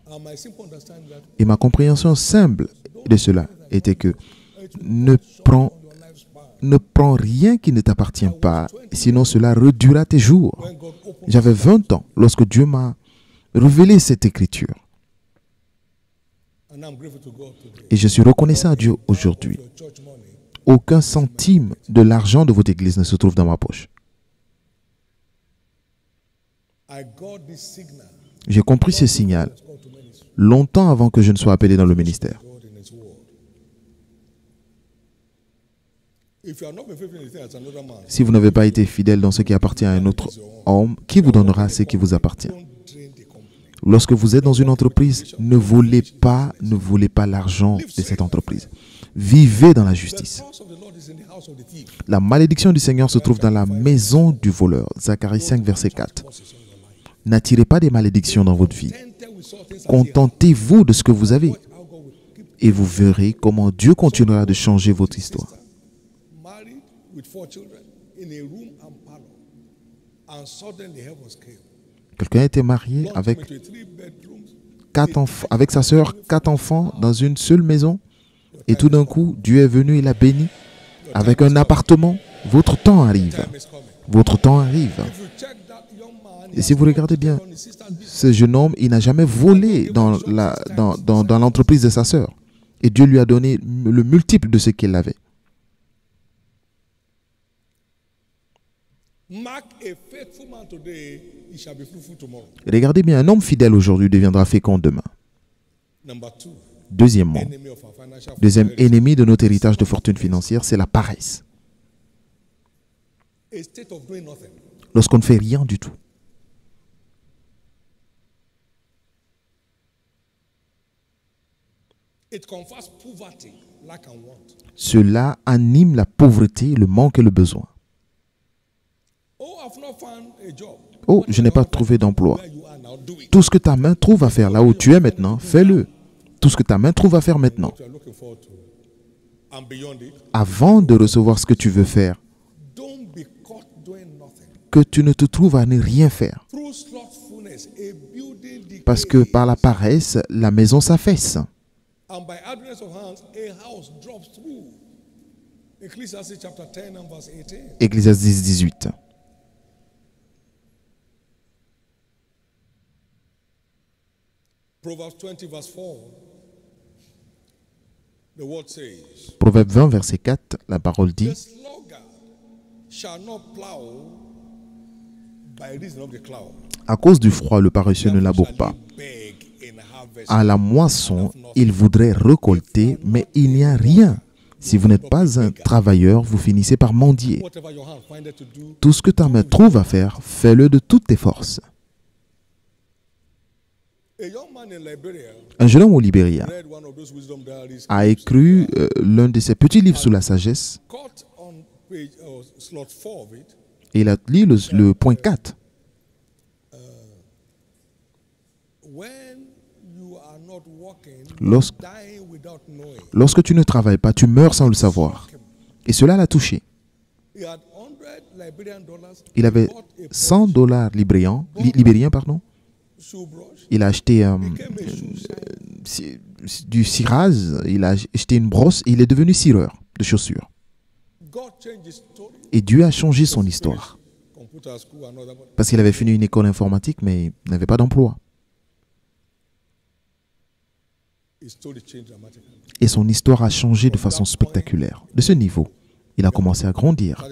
Et ma compréhension simple de cela était que ne prends rien qui ne t'appartient pas, sinon cela réduira tes jours. J'avais 20 ans lorsque Dieu m'a révélé cette écriture. Et je suis reconnaissant à Dieu aujourd'hui. Aucun centime de l'argent de votre église ne se trouve dans ma poche. J'ai compris ce signal longtemps avant que je ne sois appelé dans le ministère. Si vous n'avez pas été fidèle dans ce qui appartient à un autre homme, qui vous donnera ce qui vous appartient? Lorsque vous êtes dans une entreprise, ne volez pas l'argent de cette entreprise. Vivez dans la justice. La malédiction du Seigneur se trouve dans la maison du voleur. Zacharie 5, verset 4. N'attirez pas des malédictions dans votre vie. Contentez-vous de ce que vous avez. Et vous verrez comment Dieu continuera de changer votre histoire. Quelqu'un était marié avec sa sœur, 4 enfants dans une seule maison. Et tout d'un coup, Dieu est venu et l'a béni avec un appartement. Votre temps arrive. Votre temps arrive. Et si vous regardez bien, ce jeune homme, il n'a jamais volé dans l'entreprise de sa sœur. Et Dieu lui a donné le multiple de ce qu'il avait. Regardez bien, un homme fidèle aujourd'hui deviendra fécond demain. Deuxième ennemi de notre héritage de fortune financière, c'est la paresse. Lorsqu'on ne fait rien du tout. Cela anime la pauvreté, le manque et le besoin. Oh, je n'ai pas trouvé d'emploi. Tout ce que ta main trouve à faire là où tu es maintenant, fais-le. Tout ce que ta main trouve à faire maintenant. Avant de recevoir ce que tu veux faire, que tu ne te trouves à ne rien faire. Parce que par la paresse, la maison s'affaisse. Ecclésiaste 10, 18. Proverbe 20, verset 4, la parole dit: à cause du froid, le paresseux ne laboure pas. À la moisson, il voudrait récolter, mais il n'y a rien. Si vous n'êtes pas un travailleur, vous finissez par mendier. Tout ce que ta main trouve à faire, fais-le de toutes tes forces. Un jeune homme au Libéria a écrit l'un de ses petits livres sur la sagesse. Et il a lu le point 4. Lorsque tu ne travailles pas, tu meurs sans le savoir. Et cela l'a touché. Il avait $100 libériens, pardon. Il a acheté du cirage, il a acheté une brosse et il est devenu cireur de chaussures. Et Dieu a changé son histoire. Parce qu'il avait fini une école informatique, mais il n'avait pas d'emploi. Et son histoire a changé de façon spectaculaire. De ce niveau, il a commencé à grandir.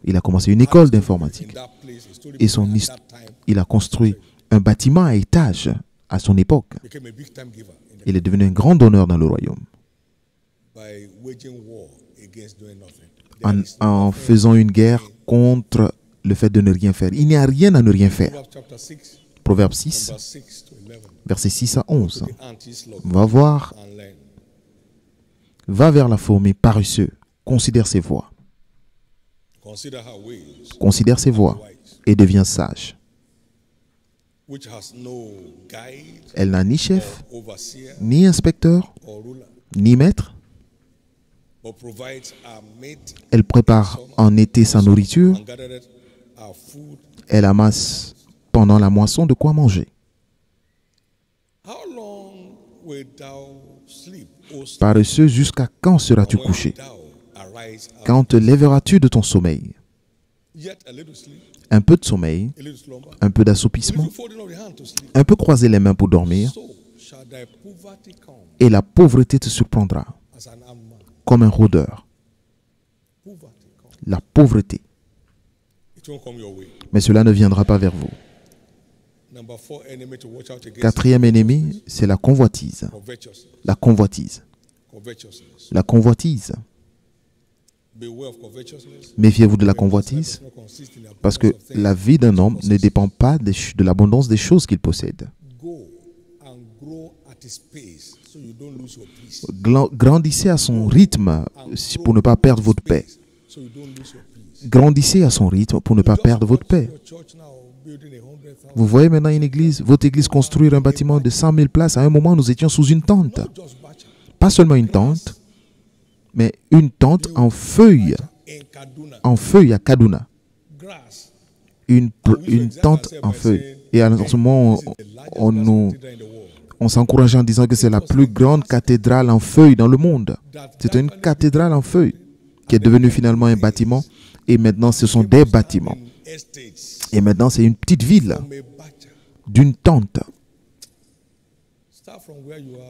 Il a commencé une école d'informatique. Et il a construit un bâtiment à étages à son époque. Il est devenu un grand donneur dans le royaume. En faisant une guerre contre le fait de ne rien faire. Il n'y a rien à ne rien faire. Proverbe 6, versets 6 à 11. Va vers la fourmi paresseux. Considère ses voies. Considère ses voies et deviens sage. Elle n'a ni chef, ni inspecteur, ni maître. Elle prépare en été sa nourriture. Elle amasse pendant la moisson de quoi manger. Paresseux, jusqu'à quand seras-tu couché? Quand te lèveras-tu de ton sommeil? Un peu de sommeil, un peu d'assoupissement, un peu croiser les mains pour dormir, et la pauvreté te surprendra comme un rôdeur. La pauvreté. Mais cela ne viendra pas vers vous. Quatrième ennemi, c'est la convoitise. La convoitise. La convoitise. Méfiez-vous de la convoitise, parce que la vie d'un homme ne dépend pas de l'abondance des choses qu'il possède. Grandissez à son rythme pour ne pas perdre votre paix. Grandissez à son rythme pour ne pas perdre votre paix. Vous voyez maintenant une église, votre église construire un bâtiment de 100 000 places. À un moment, nous étions sous une tente. Pas seulement une tente, mais une tente en feuilles à Kaduna. Une tente en feuilles. Et à ce moment, on s'encourageait en disant que c'est la plus grande cathédrale en feuilles dans le monde. C'est une cathédrale en feuilles qui est devenue finalement un bâtiment. Et maintenant, ce sont des bâtiments. Et maintenant, c'est une petite ville d'une tente.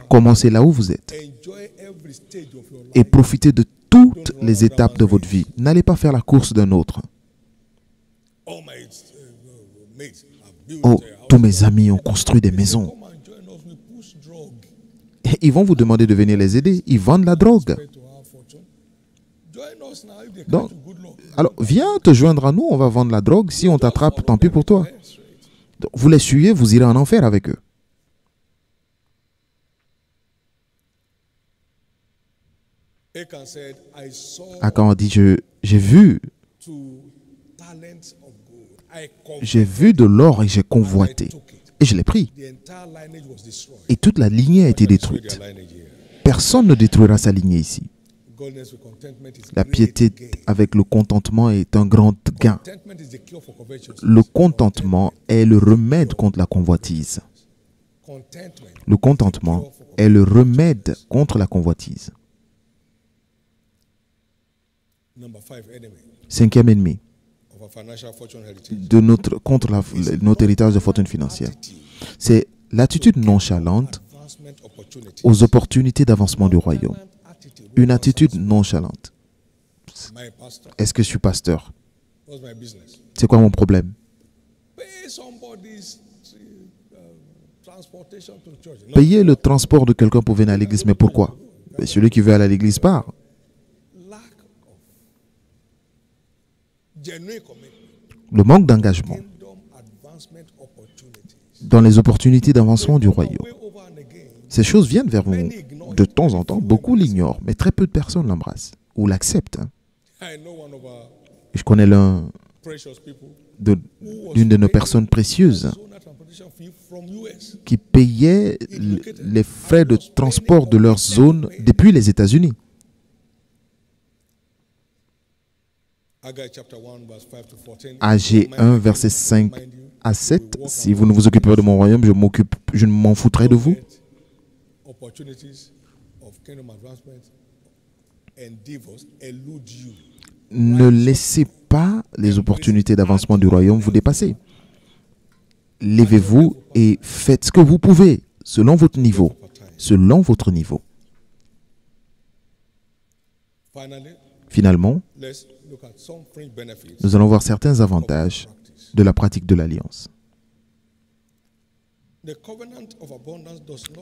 Commencez là où vous êtes et profitez de toutes les étapes de votre vie. N'allez pas faire la course d'un autre. Oh, tous mes amis ont construit des maisons. Et ils vont vous demander de venir les aider. Ils vendent la drogue. Donc, alors, viens te joindre à nous, on va vendre la drogue. Si on t'attrape, tant pis pour toi. Donc, vous les suivez, vous irez en enfer avec eux. Akan a dit, j'ai vu de l'or et j'ai convoité. Et je l'ai pris. Et toute la lignée a été détruite. Personne ne détruira sa lignée ici. La piété avec le contentement est un grand gain. Le contentement est le remède contre la convoitise. Le contentement est le remède contre la convoitise. Cinquième ennemi de notre héritage de fortune financière, c'est l'attitude nonchalante aux opportunités d'avancement du royaume. Une attitude nonchalante. Est-ce que je suis pasteur? C'est quoi mon problème? Payer le transport de quelqu'un pour venir à l'église, mais pourquoi? Mais celui qui veut aller à l'église part. Le manque d'engagement dans les opportunités d'avancement du royaume. Ces choses viennent vers vous de temps en temps. Beaucoup l'ignorent, mais très peu de personnes l'embrassent ou l'acceptent. Je connais d'une de nos personnes précieuses qui payait les frais de transport de leur zone depuis les États-Unis. Agé 1, verset 5 à 7. Si vous ne vous occupez pas de mon royaume, je m'en foutrai de vous. Ne laissez pas les opportunités d'avancement du royaume vous dépasser. Levez-vous et faites ce que vous pouvez, selon votre niveau. Selon votre niveau. Finalement, nous allons voir certains avantages de la pratique de l'alliance.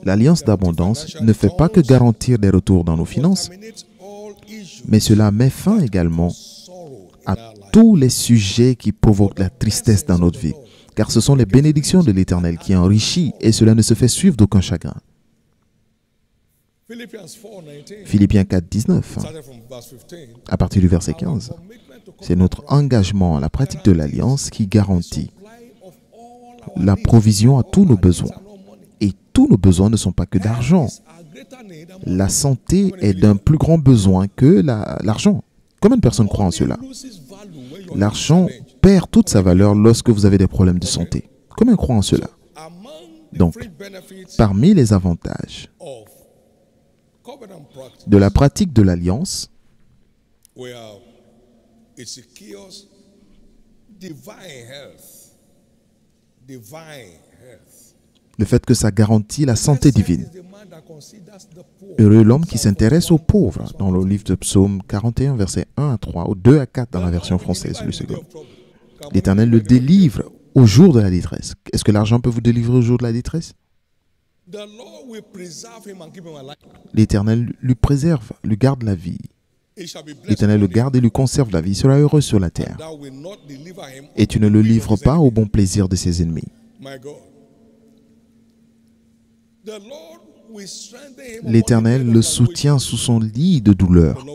L'alliance d'abondance ne fait pas que garantir des retours dans nos finances, mais cela met fin également à tous les sujets qui provoquent la tristesse dans notre vie, car ce sont les bénédictions de l'Éternel qui enrichissent et cela ne se fait suivre d'aucun chagrin. Philippiens 4, 19, à partir du verset 15, c'est notre engagement à la pratique de l'alliance qui garantit la provision à tous nos besoins. Et tous nos besoins ne sont pas que d'argent. La santé est d'un plus grand besoin que l'argent. Combien de personnes croient en cela? L'argent perd toute sa valeur lorsque vous avez des problèmes de santé. Combien croient en cela? Donc, parmi les avantages de la pratique de l'alliance, le fait que ça garantit la santé divine. Heureux l'homme qui s'intéresse aux pauvres, dans le livre de Psaume 41, versets 1 à 3, ou 2 à 4 dans la version française, le second. L'Éternel le délivre au jour de la détresse. Est-ce que l'argent peut vous délivrer au jour de la détresse? L'Éternel lui préserve, lui garde la vie. L'Éternel le garde et lui conserve la vie. Il sera heureux sur la terre. Et tu ne le livres pas au bon plaisir de ses ennemis. L'Éternel le soutient sous son lit de douleur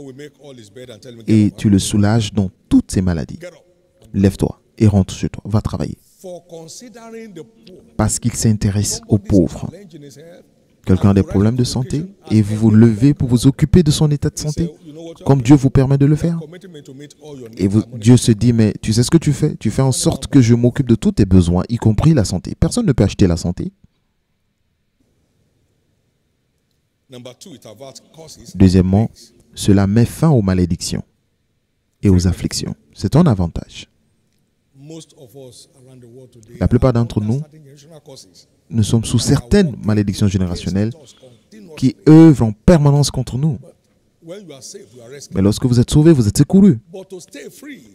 et tu le soulages dans toutes ses maladies. Lève-toi et rentre chez toi. Va travailler. Parce qu'il s'intéresse aux pauvres. Quelqu'un a des problèmes de santé et vous vous levez pour vous occuper de son état de santé, comme Dieu vous permet de le faire. Et Dieu se dit, mais tu sais ce que tu fais? Tu fais en sorte que je m'occupe de tous tes besoins, y compris la santé. Personne ne peut acheter la santé. Deuxièmement, cela met fin aux malédictions et aux afflictions. C'est un avantage. La plupart d'entre nous sommes sous certaines malédictions générationnelles qui œuvrent en permanence contre nous. Mais lorsque vous êtes sauvé, vous êtes secouru.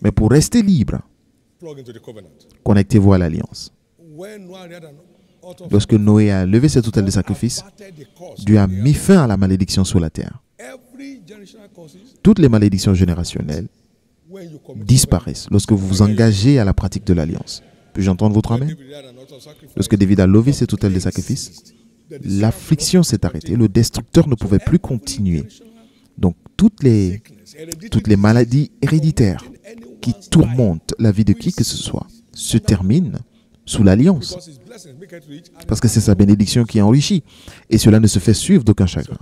Mais pour rester libre, connectez-vous à l'alliance. Lorsque Noé a levé cet autel de sacrifice, Dieu a mis fin à la malédiction sur la terre. Toutes les malédictions générationnelles disparaissent lorsque vous vous engagez à la pratique de l'alliance. Puis-je entendre votre amen? Lorsque David a levé cet autel de sacrifice, l'affliction s'est arrêtée. Le destructeur ne pouvait plus continuer. Donc, toutes les maladies héréditaires qui tourmentent la vie de qui que ce soit se terminent sous l'alliance. Parce que c'est sa bénédiction qui enrichit. Et cela ne se fait suivre d'aucun chagrin.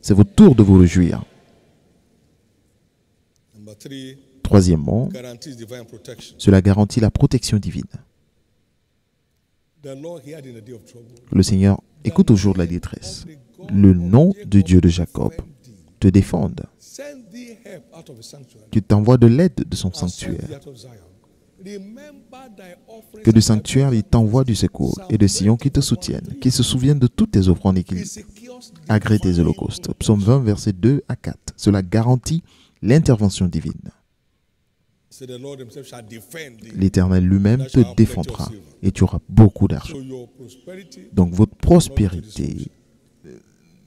C'est votre tour de vous réjouir. Troisièmement, cela garantit la protection divine. Le Seigneur écoute au jour de la détresse. Le nom de Dieu de Jacob te défende. Qu'il t'envoie de l'aide de son sanctuaire. Que du sanctuaire, il t'envoie du secours et de Sion qui te soutiennent, qui se souviennent de toutes tes offrandes et qui agrée tes holocaustes. Psaume 20, versets 2 à 4. Cela garantit l'intervention divine. L'Éternel lui-même te défendra et tu auras beaucoup d'argent. Donc votre prospérité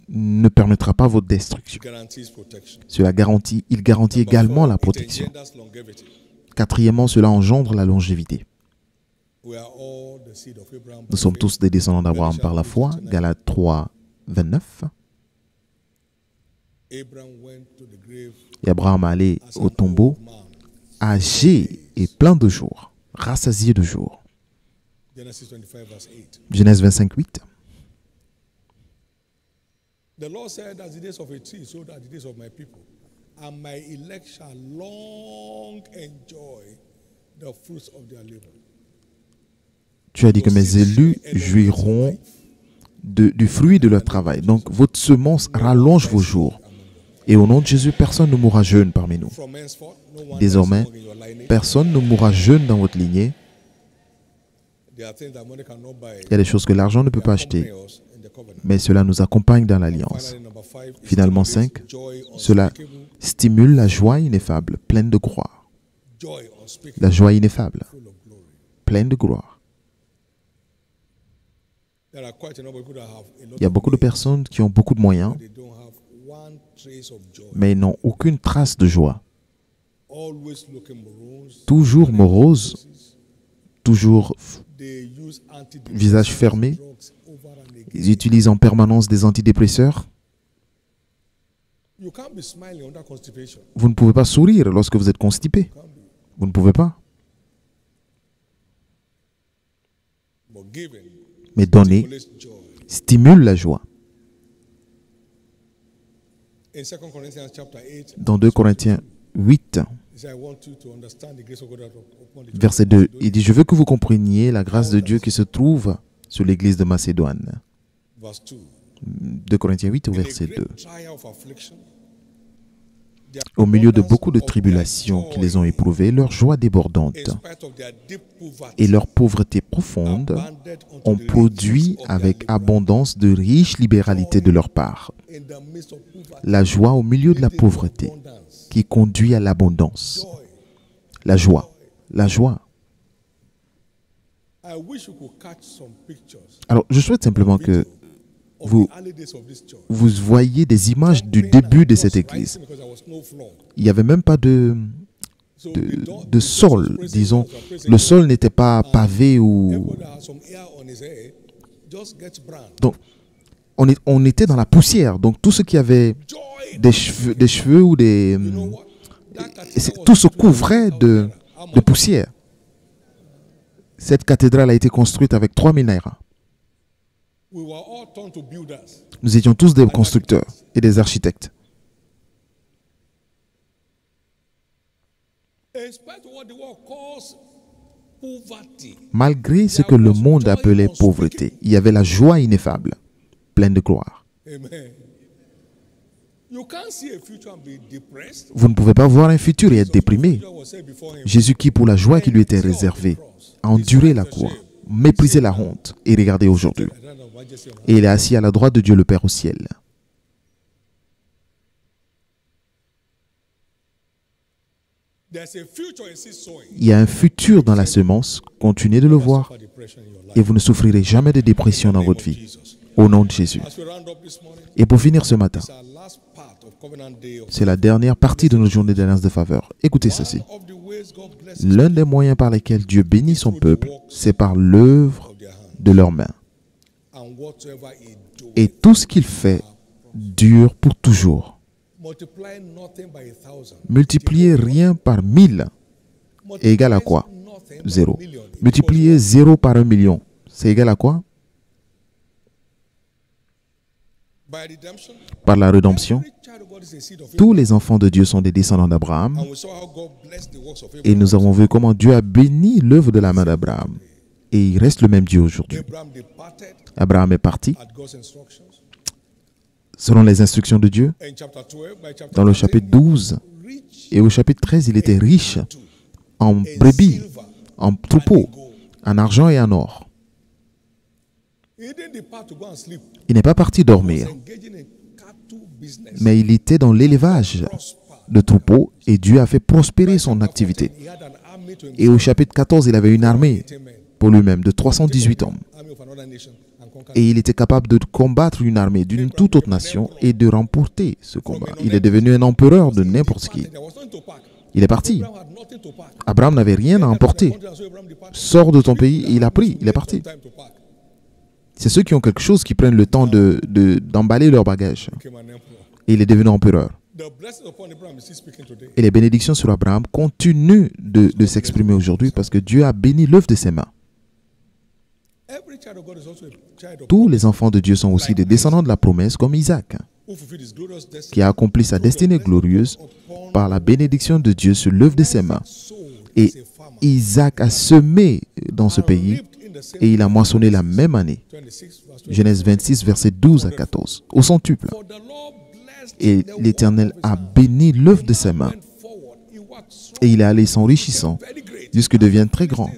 ne permettra pas votre destruction. Il garantit également la protection. Quatrièmement, cela engendre la longévité. Nous sommes tous des descendants d'Abraham par la foi. Galates 3, 29. Et Abraham allait au tombeau âgé et plein de jours, rassasié de jours. Genèse 25, 8. Tu as dit que mes élus jouiront du fruit de leur travail. Donc votre semence rallonge vos jours. Et au nom de Jésus, personne ne mourra jeune parmi nous. Désormais, personne ne mourra jeune dans votre lignée. Il y a des choses que l'argent ne peut pas acheter, mais cela nous accompagne dans l'alliance. Finalement, 5, cela stimule la joie ineffable, pleine de gloire. La joie ineffable, pleine de gloire. There are quite a number of people that have a lot Il y a beaucoup de personnes qui ont beaucoup de moyens, but they don't have one trace of joy. mais n'ont aucune trace de joie. Always looking morose. Toujours moroses, toujours They use antidepressants, visage fermé. drugs over and again. Ils utilisent en permanence des antidépresseurs. You can't be smiling under constipation. Vous ne pouvez pas sourire lorsque vous êtes constipé. Can't be. Vous ne pouvez pas. But giving Mais donner stimulates joy. stimule la joie. In 2 Corinthians chapter 8, Dans 2 Corinthiens 8, he said, I want you to understand the grace of God upon the verset 2, il dit « Je veux que vous compreniez la grâce de Dieu qui se trouve sur l'église de Macédoine. Verse 2. » 2 Corinthiens 8 au In a verset 2. great trial of affliction, their Au milieu de abundance beaucoup de of their tribulations joy, qu'ils ont éprouvées, leur joie in débordante spite of their deep poverty, et leur pauvreté profonde abounded unto ont the produit riches of their avec liberality. abondance de riches libéralités de leur part. In the midst of poverty, La joie au milieu de la leading to pauvreté abundance. qui conduit à l'abondance. Joy. La joie. La joie. I wish you could catch some pictures Alors, je souhaite simplement que of vous, the early days of this church. vous voyez des images du début de cette église. Because there was no floor. Il n'y avait même pas de sol, disons. Le sol n'était pas pavé ou... Everybody that has some hair on his head just gets brown. Donc, on était dans la poussière. Donc, tout ce qui avait Joy. des cheveux ou des... You know what? That cathedral was Tout se 200,000 couvrait de naira. poussière. Cette cathédrale a été construite avec 3000 naira. We were all turned to builders. Nous étions tous des constructeurs et des architectes. In spite of what the world calls poverty, Malgré ce que le monde appelait pauvreté, il y avait la joie ineffable, pleine de gloire. amen. You can't see a future and be depressed. Vous ne pouvez pas voir un futur et être déprimé. Future was said before him. Jésus qui, pour la joie qui lui était réservée, a enduré la croix, méprisé la honte et regardez aujourd'hui. I don't know what just say. Et il est assis à la droite de Dieu le Père au ciel. There's a future in seed sowing. Il y a un futur dans la semence, continuez de le voir For depression in your life. et vous ne souffrirez jamais de dépression dans votre vie. Jesus. Au nom de Jésus. As we round up this morning, Et pour finir ce matin, it's our last part of Covenant Day. Of c'est la dernière partie de notre journée d'alliance de faveur. Écoutez ceci. one of the ways God blesses L'un des moyens par lesquels Dieu bénit son peuple, c'est par l'œuvre of their hand. de leurs mains. And whatsoever he do, Et tout ce qu'il fait dure pour toujours. multiply nothing by 1,000. Multiplier rien par 1000 est égal à quoi? Nothing by 0. a million. Multiplier 0 par 1 million, c'est égal à quoi? By redemption, Par la rédemption, every child of God is a seed of tous les enfants de Dieu sont des descendants d'Abraham. And we saw how God blessed the works of Et Abraham. nous avons vu comment Dieu a béni l'œuvre de la main d'Abraham. Et il reste le même Dieu aujourd'hui. Abraham departed Abraham est parti at God's instructions. selon les instructions de Dieu. In chapter 12, by chapter Dans le 13, chapitre 12 rich et au chapitre 13, il était riche en in brebis, silver en troupeaux, and gold. en argent et en or. He didn't depart to go and sleep. Il n'est pas parti He was dormir, engaging in cattle business. mais il était dans l'élevage de troupeaux et Dieu a fait prospérer son activité. He had an army to Et au chapitre 14, il avait une armée himself, pour lui-même de 318 hommes. army of another nation, and conquer Et il était capable de combattre une armée d'une toute autre nation et de remporter ce combat. Il est devenu un empereur de n'importe qui. There was nothing to pack. Il est parti. Abraham had nothing to pack. Abraham n'avait rien à emporter. And so Abraham departed. Sors de ton pays et il a pris. Il est parti. Time to pack. C'est ceux qui ont quelque chose qui prennent le temps d'emballer leurs bagages. Became an emperor. Et il est devenu empereur. The blessing upon Abraham is still speaking today. Et les bénédictions sur Abraham continuent de s'exprimer aujourd'hui parce que Dieu a béni l'œuvre de ses mains. Every child of God is also a child of Tous les enfants de Dieu sont aussi des descendants de la promesse comme Isaac, who fulfilled his glorious destiny. qui a accompli sa destinée glorieuse par la bénédiction de Dieu sur l'œuvre de ses mains. Et As a farmer. Isaac a semé dans ce And pays reaped in the same et il a moissonné la même année. 26 verse 20. Genèse 26, versets 12 à 14, au centuple. For the Lord blessed Et the l'Éternel work of a his hand. béni l'œuvre de ses mains. Went forward. He worked strong, Et il est allé s'enrichissant very great. jusqu'à devenir très grand.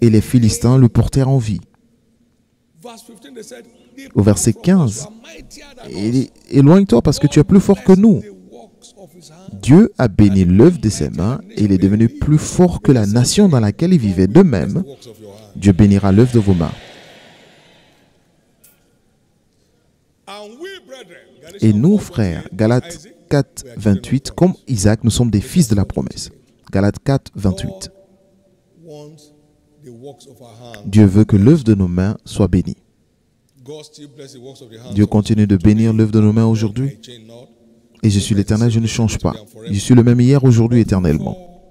Et les Philistins le portèrent en vie. Verse 15, they said, "Depart Au verset from us, 15, you are mightier than us." Éloigne-toi parce que tu es plus fort que nous. The works of his hand. Dieu a béni l'œuvre de ses mains et il est devenu plus fort que la nation dans laquelle il vivait. De même, Dieu bénira l'œuvre de vos mains. Et nous, frères, Galates 4, 28, comme Isaac, nous sommes des fils de la promesse. Galates 4, 28. Dieu veut que l'œuvre de nos mains soit bénie. Dieu continue de bénir l'œuvre de nos mains aujourd'hui. Et je suis l'Éternel, je ne change pas. Je suis le même hier, aujourd'hui, éternellement.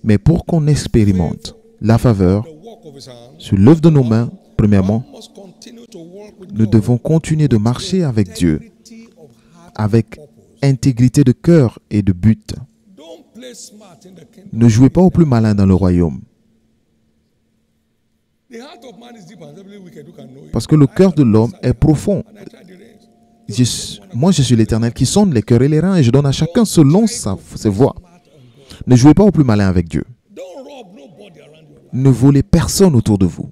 Mais pour qu'on expérimente la faveur sur l'œuvre de nos mains, premièrement, nous devons continuer de marcher avec Dieu, avec intégrité de cœur et de but. Ne jouez pas au plus malin dans le royaume. Parce que le cœur de l'homme est profond. Moi, je suis l'Éternel qui sonde les cœurs et les reins et je donne à chacun selon ses voies. Ne jouez pas au plus malin avec Dieu. Ne volez personne autour de vous.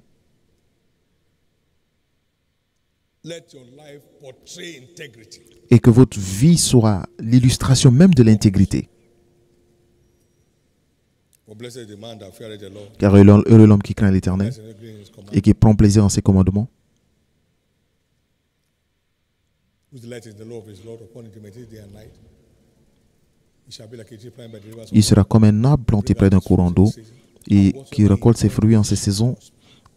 Et que votre vie soit l'illustration même de l'intégrité. Car heureux l'homme qui craint l'Éternel et qui prend plaisir en ses commandements. Il sera comme un arbre planté près d'un courant d'eau et qui récolte ses fruits en ses saisons,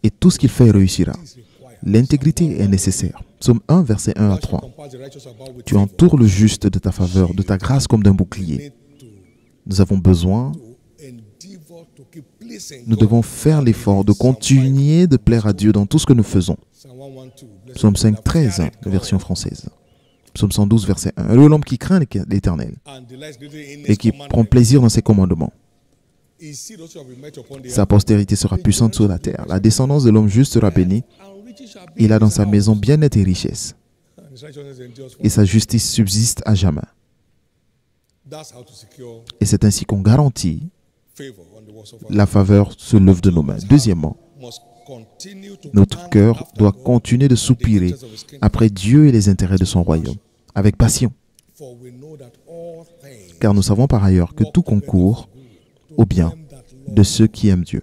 et tout ce qu'il fait réussira. L'intégrité est nécessaire. Psaume 1, versets 1 à 3. Tu entoures le juste de ta faveur, de ta grâce comme d'un bouclier. Nous avons besoin, nous devons faire l'effort de continuer de plaire à Dieu dans tout ce que nous faisons. Psaume 5, 13, version française. Psaume 112, verset 1. Heureux l'homme qui craint l'Éternel et qui prend plaisir dans ses commandements. Sa postérité sera puissante sur la terre. La descendance de l'homme juste sera bénie. Il a dans sa maison bien-être et richesse. Et sa justice subsiste à jamais. Et c'est ainsi qu'on garantit la faveur sur l'œuvre de nos mains. Deuxièmement, notre cœur doit continuer de soupirer après Dieu et les intérêts de son royaume, avec passion. Car nous savons par ailleurs que tout concourt au bien de ceux qui aiment Dieu.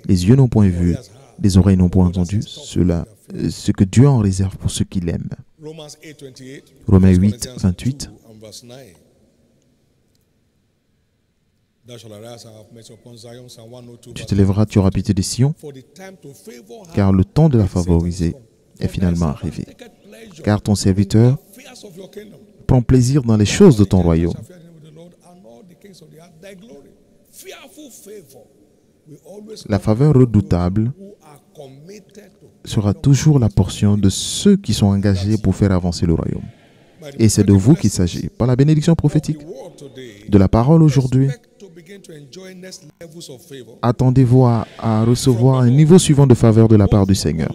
Les yeux n'ont point vu, les oreilles n'ont point entendu ce que Dieu en réserve pour ceux qui l'aiment. Romains 8, 28. Tu te lèveras, tu auras pitié de Sion, car le temps de la favoriser est finalement arrivé. Car ton serviteur prend plaisir dans les choses de ton royaume. La faveur redoutable sera toujours la portion de ceux qui sont engagés pour faire avancer le royaume. Et c'est de vous qu'il s'agit, par la bénédiction prophétique. De la parole aujourd'hui, attendez-vous à recevoir un niveau suivant de faveur de la part du Seigneur,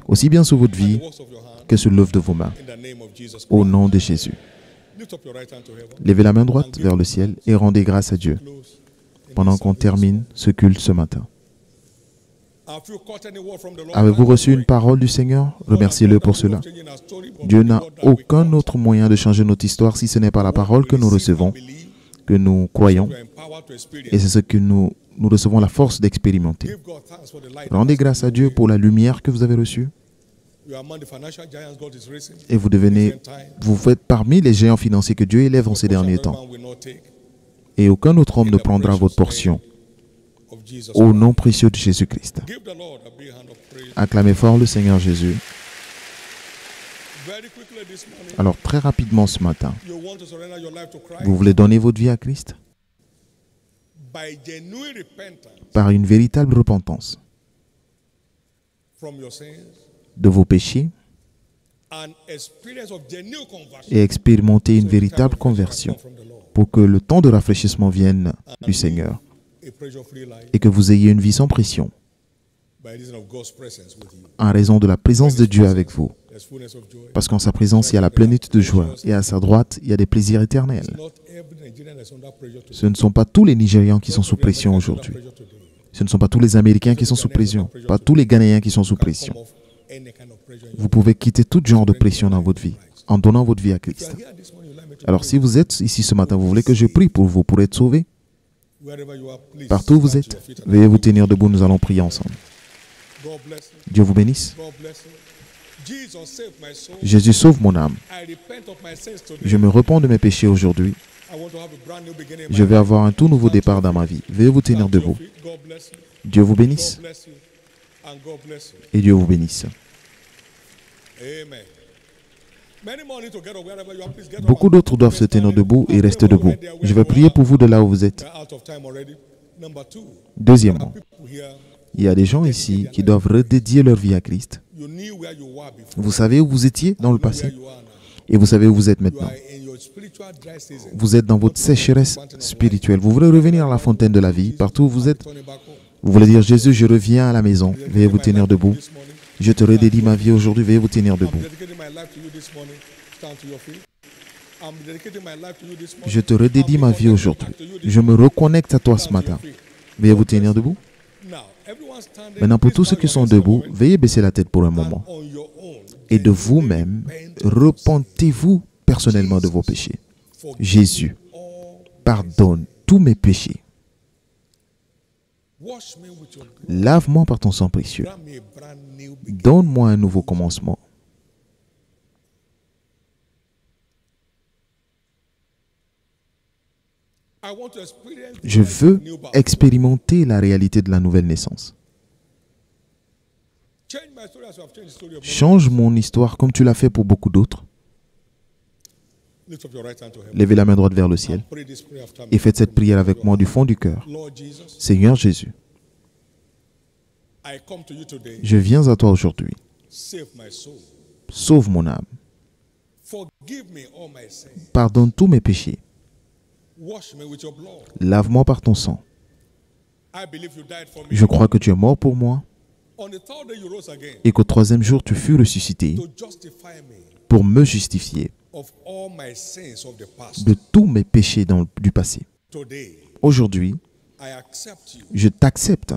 aussi bien sur votre vie que sur l'œuvre de vos mains. Au nom de Jésus. Levez la main droite vers le ciel et rendez grâce à Dieu pendant qu'on termine ce culte ce matin. Avez-vous reçu une parole du Seigneur? Remerciez-le pour cela. Dieu n'a aucun autre moyen de changer notre histoire si ce n'est pas la parole que nous recevons, que nous croyons, et c'est ce que nous recevons la force d'expérimenter. Rendez grâce à Dieu pour la lumière que vous avez reçue. Et vous faites parmi les géants financiers que Dieu élève en ces derniers temps. Et aucun autre homme ne prendra votre portion. Au nom précieux de Jésus-Christ. Acclamez fort le Seigneur Jésus. Alors, très rapidement ce matin, vous voulez donner votre vie à Christ? Par une véritable repentance de vos péchés et expérimenter une véritable conversion pour que le temps de rafraîchissement vienne du Seigneur et que vous ayez une vie sans pression en raison de la présence de Dieu avec vous. Parce qu'en sa présence, il y a la plénitude de joie et à sa droite, il y a des plaisirs éternels. Ce ne sont pas tous les Nigérians qui sont sous pression aujourd'hui. Ce ne sont pas tous les Américains qui sont sous pression, pas tous les Ghanéens qui sont sous pression. Vous pouvez quitter tout genre de pression dans votre vie en donnant votre vie à Christ. Alors si vous êtes ici ce matin, vous voulez que je prie pour vous, pour être sauvé? Partout où vous êtes, veuillez vous tenir debout, nous allons prier ensemble. Dieu vous bénisse. Jésus sauve mon âme. Je me repens de mes péchés aujourd'hui. Je vais avoir un tout nouveau départ dans ma vie. Veuillez vous tenir debout. Dieu vous bénisse. Et Dieu vous bénisse. Beaucoup d'autres doivent se tenir debout et rester debout. Je vais prier pour vous de là où vous êtes. Deuxièmement, il y a des gens ici qui doivent redédier leur vie à Christ. Vous savez où vous étiez dans le passé et vous savez où vous êtes maintenant. Vous êtes dans votre sécheresse spirituelle. Vous voulez revenir à la fontaine de la vie, partout où vous êtes. Vous voulez dire, Jésus, je reviens à la maison. Veuillez vous tenir debout. Je te redédie ma vie aujourd'hui. Veuillez vous tenir debout. Je te redédie ma vie aujourd'hui. Je me reconnecte à toi ce matin. Veuillez vous tenir debout. Maintenant, pour tous ceux qui sont debout, veuillez baisser la tête pour un moment. Et de vous-même, repentez-vous personnellement de vos péchés. Jésus, pardonne tous mes péchés. Lave-moi par ton sang précieux. Donne-moi un nouveau commencement. Je veux expérimenter la réalité de la nouvelle naissance. Change mon histoire comme tu l'as fait pour beaucoup d'autres. Levez la main droite vers le ciel et faites cette prière avec moi du fond du cœur. Seigneur Jésus, je viens à toi aujourd'hui. Sauve mon âme. Pardonne tous mes péchés. Lave-moi par ton sang. Je crois que tu es mort pour moi et qu'au troisième jour tu fus ressuscité pour me justifier de tous mes péchés du passé. Aujourd'hui, je t'accepte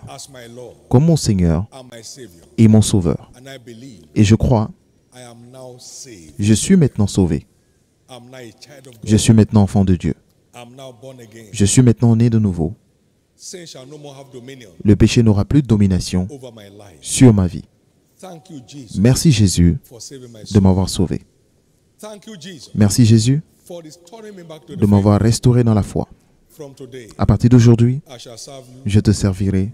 comme mon Seigneur et mon Sauveur. Et je crois, je suis maintenant sauvé. Je suis maintenant enfant de Dieu. Je suis maintenant né de nouveau. Le péché n'aura plus de domination sur ma vie. Merci Jésus de m'avoir sauvé. Merci Jésus de m'avoir restauré dans la foi. À partir d'aujourd'hui, je te servirai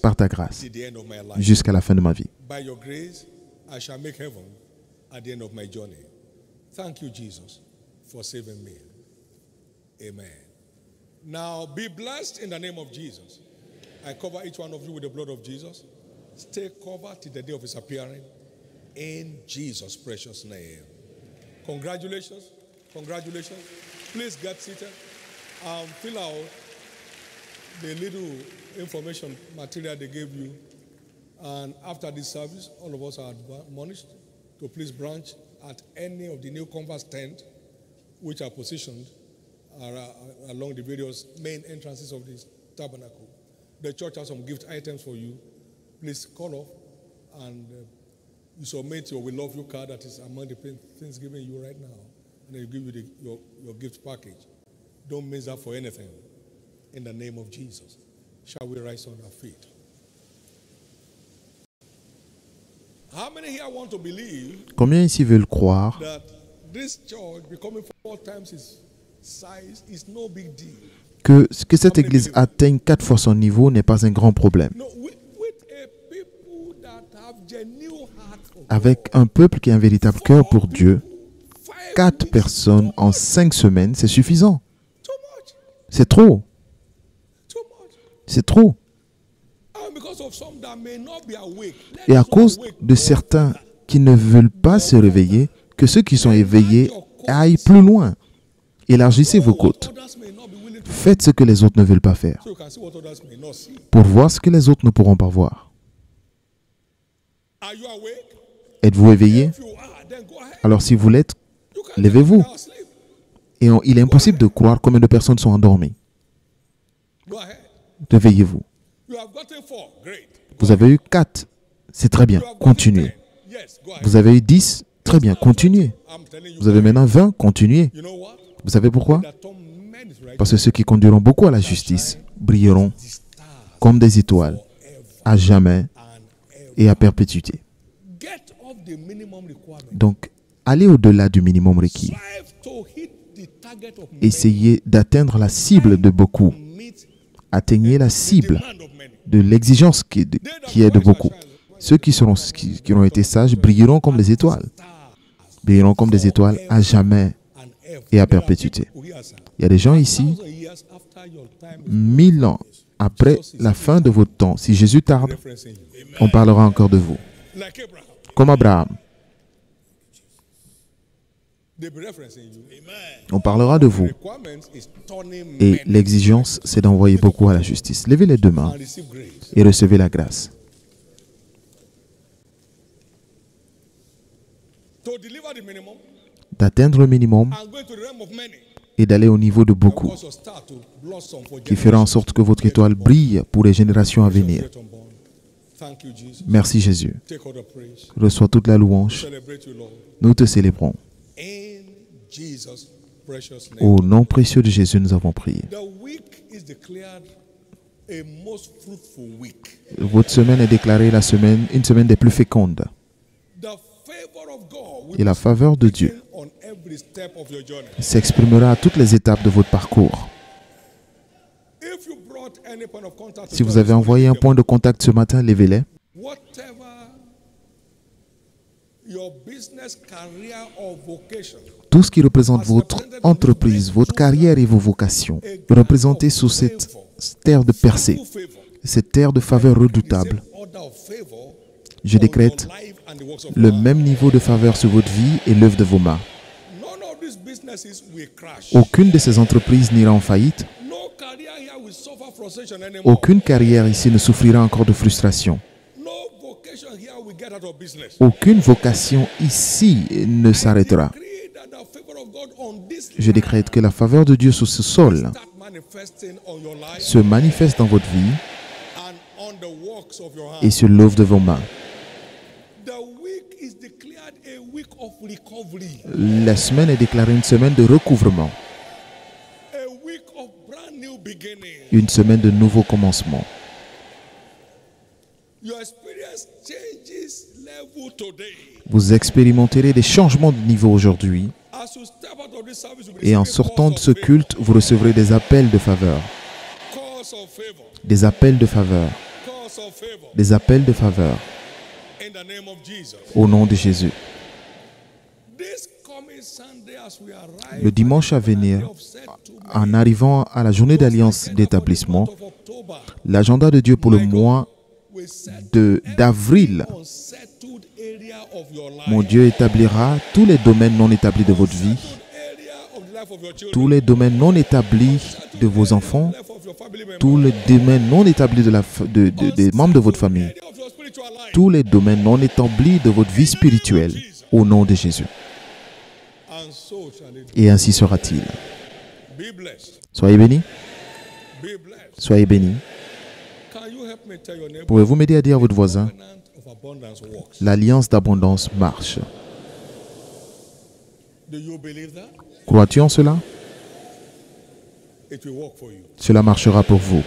par ta grâce jusqu'à la fin de ma vie. Amen. Now be blessed in the name of Jesus. I cover each one of you with the blood of Jesus. Stay covered till the day of his appearing in Jesus' precious name. Congratulations. Congratulations. Please get seated. Fill out the little information material they gave you. And after this service, all of us are admonished to please branch at any of the new Converse tent which are positioned along the various main entrances of this tabernacle. The church has some gift items for you. Please call off and you submit your "We Love You" card that is among the things given you right now. And then you give you your gift package. Don't miss that for anything. In the name of Jesus. Shall we rise on our feet? How many here want to believe? Combien ici veulent croire that this church becoming 4 times its size is no big deal? Que cette église atteigne 4 fois son niveau n'est pas un grand problème. Avec un peuple qui a un véritable cœur pour Dieu, 4 personnes en 5 semaines, c'est suffisant. C'est trop. C'est trop. Et à cause de certains qui ne veulent pas se réveiller, que ceux qui sont éveillés aillent plus loin. Élargissez vos côtes. Faites ce que les autres ne veulent pas faire, pour voir ce que les autres ne pourront pas voir. Êtes-vous éveillé? Alors si vous l'êtes, levez-vous. Et il est impossible de croire combien de personnes sont endormies. Réveillez-vous. Vous avez eu 4. C'est très bien. Continuez. Vous avez eu 10. Très bien, continuez. Vous avez maintenant 20, continuez. Vous savez pourquoi? Parce que ceux qui conduiront beaucoup à la justice brilleront comme des étoiles, à jamais et à perpétuité. Donc, allez au-delà du minimum requis. Essayez d'atteindre la cible de beaucoup. Atteignez la cible de l'exigence qui est de beaucoup. Ceux qui auront été sages brilleront comme des étoiles. Brilleront comme des étoiles à jamais et à perpétuité. Il y a des gens ici, 1000 ans après la fin de votre temps, si Jésus tarde, on parlera encore de vous. Comme Abraham. On parlera de vous. Et l'exigence, c'est d'envoyer beaucoup à la justice. Levez les deux mains et recevez la grâce. D'atteindre le minimum et d'aller au niveau de beaucoup, qui fera en sorte que votre étoile brille pour les générations à venir. Merci Jésus. Reçois toute la louange. Nous te célébrons. Au nom précieux de Jésus, nous avons prié. Votre semaine est déclarée une semaine des plus fécondes. Et la faveur de Dieu s'exprimera à toutes les étapes de votre parcours. Si vous avez envoyé un point de contact ce matin, levez-les. Tout ce qui représente votre entreprise, votre carrière et vos vocations, représentées sous cette terre de percée, cette terre de faveur redoutable, je décrète le même niveau de faveur sur votre vie et l'œuvre de vos mains. Aucune de ces entreprises n'ira en faillite. Aucune carrière ici ne souffrira encore de frustration. Aucune vocation ici ne s'arrêtera. Je décrète que la faveur de Dieu sur ce sol se manifeste dans votre vie et sur l'œuvre de vos mains. La semaine est déclarée une semaine de recouvrement, une semaine de nouveau commencement. Vous expérimenterez des changements de niveau aujourd'hui et en sortant de ce culte, vous recevrez des appels de faveur. Des appels de faveur. Des appels de faveur. Au nom de Jésus. Le dimanche à venir, en arrivant à la journée d'alliance d'établissement, l'agenda de Dieu pour le mois d'avril, mon Dieu établira tous les domaines non établis de votre vie, tous les domaines non établis de vos enfants, tous les domaines non établis des membres de votre famille, tous les domaines non établis de votre vie spirituelle, au nom de Jésus. Et ainsi sera-t-il. Soyez bénis. Soyez bénis. Pouvez-vous m'aider à dire à votre voisin, l'alliance d'abondance marche. Crois-tu en cela? Cela marchera pour vous.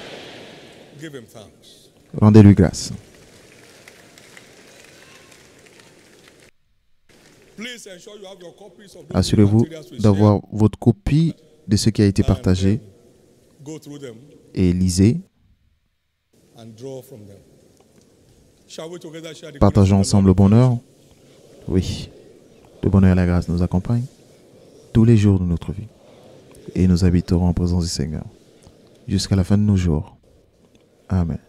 Rendez-lui grâce. Assurez-vous d'avoir votre copie de ce qui a été partagé et lisez. Partageons ensemble le bonheur. Oui, le bonheur et la grâce nous accompagnent tous les jours de notre vie. Et nous habiterons en présence du Seigneur jusqu'à la fin de nos jours. Amen.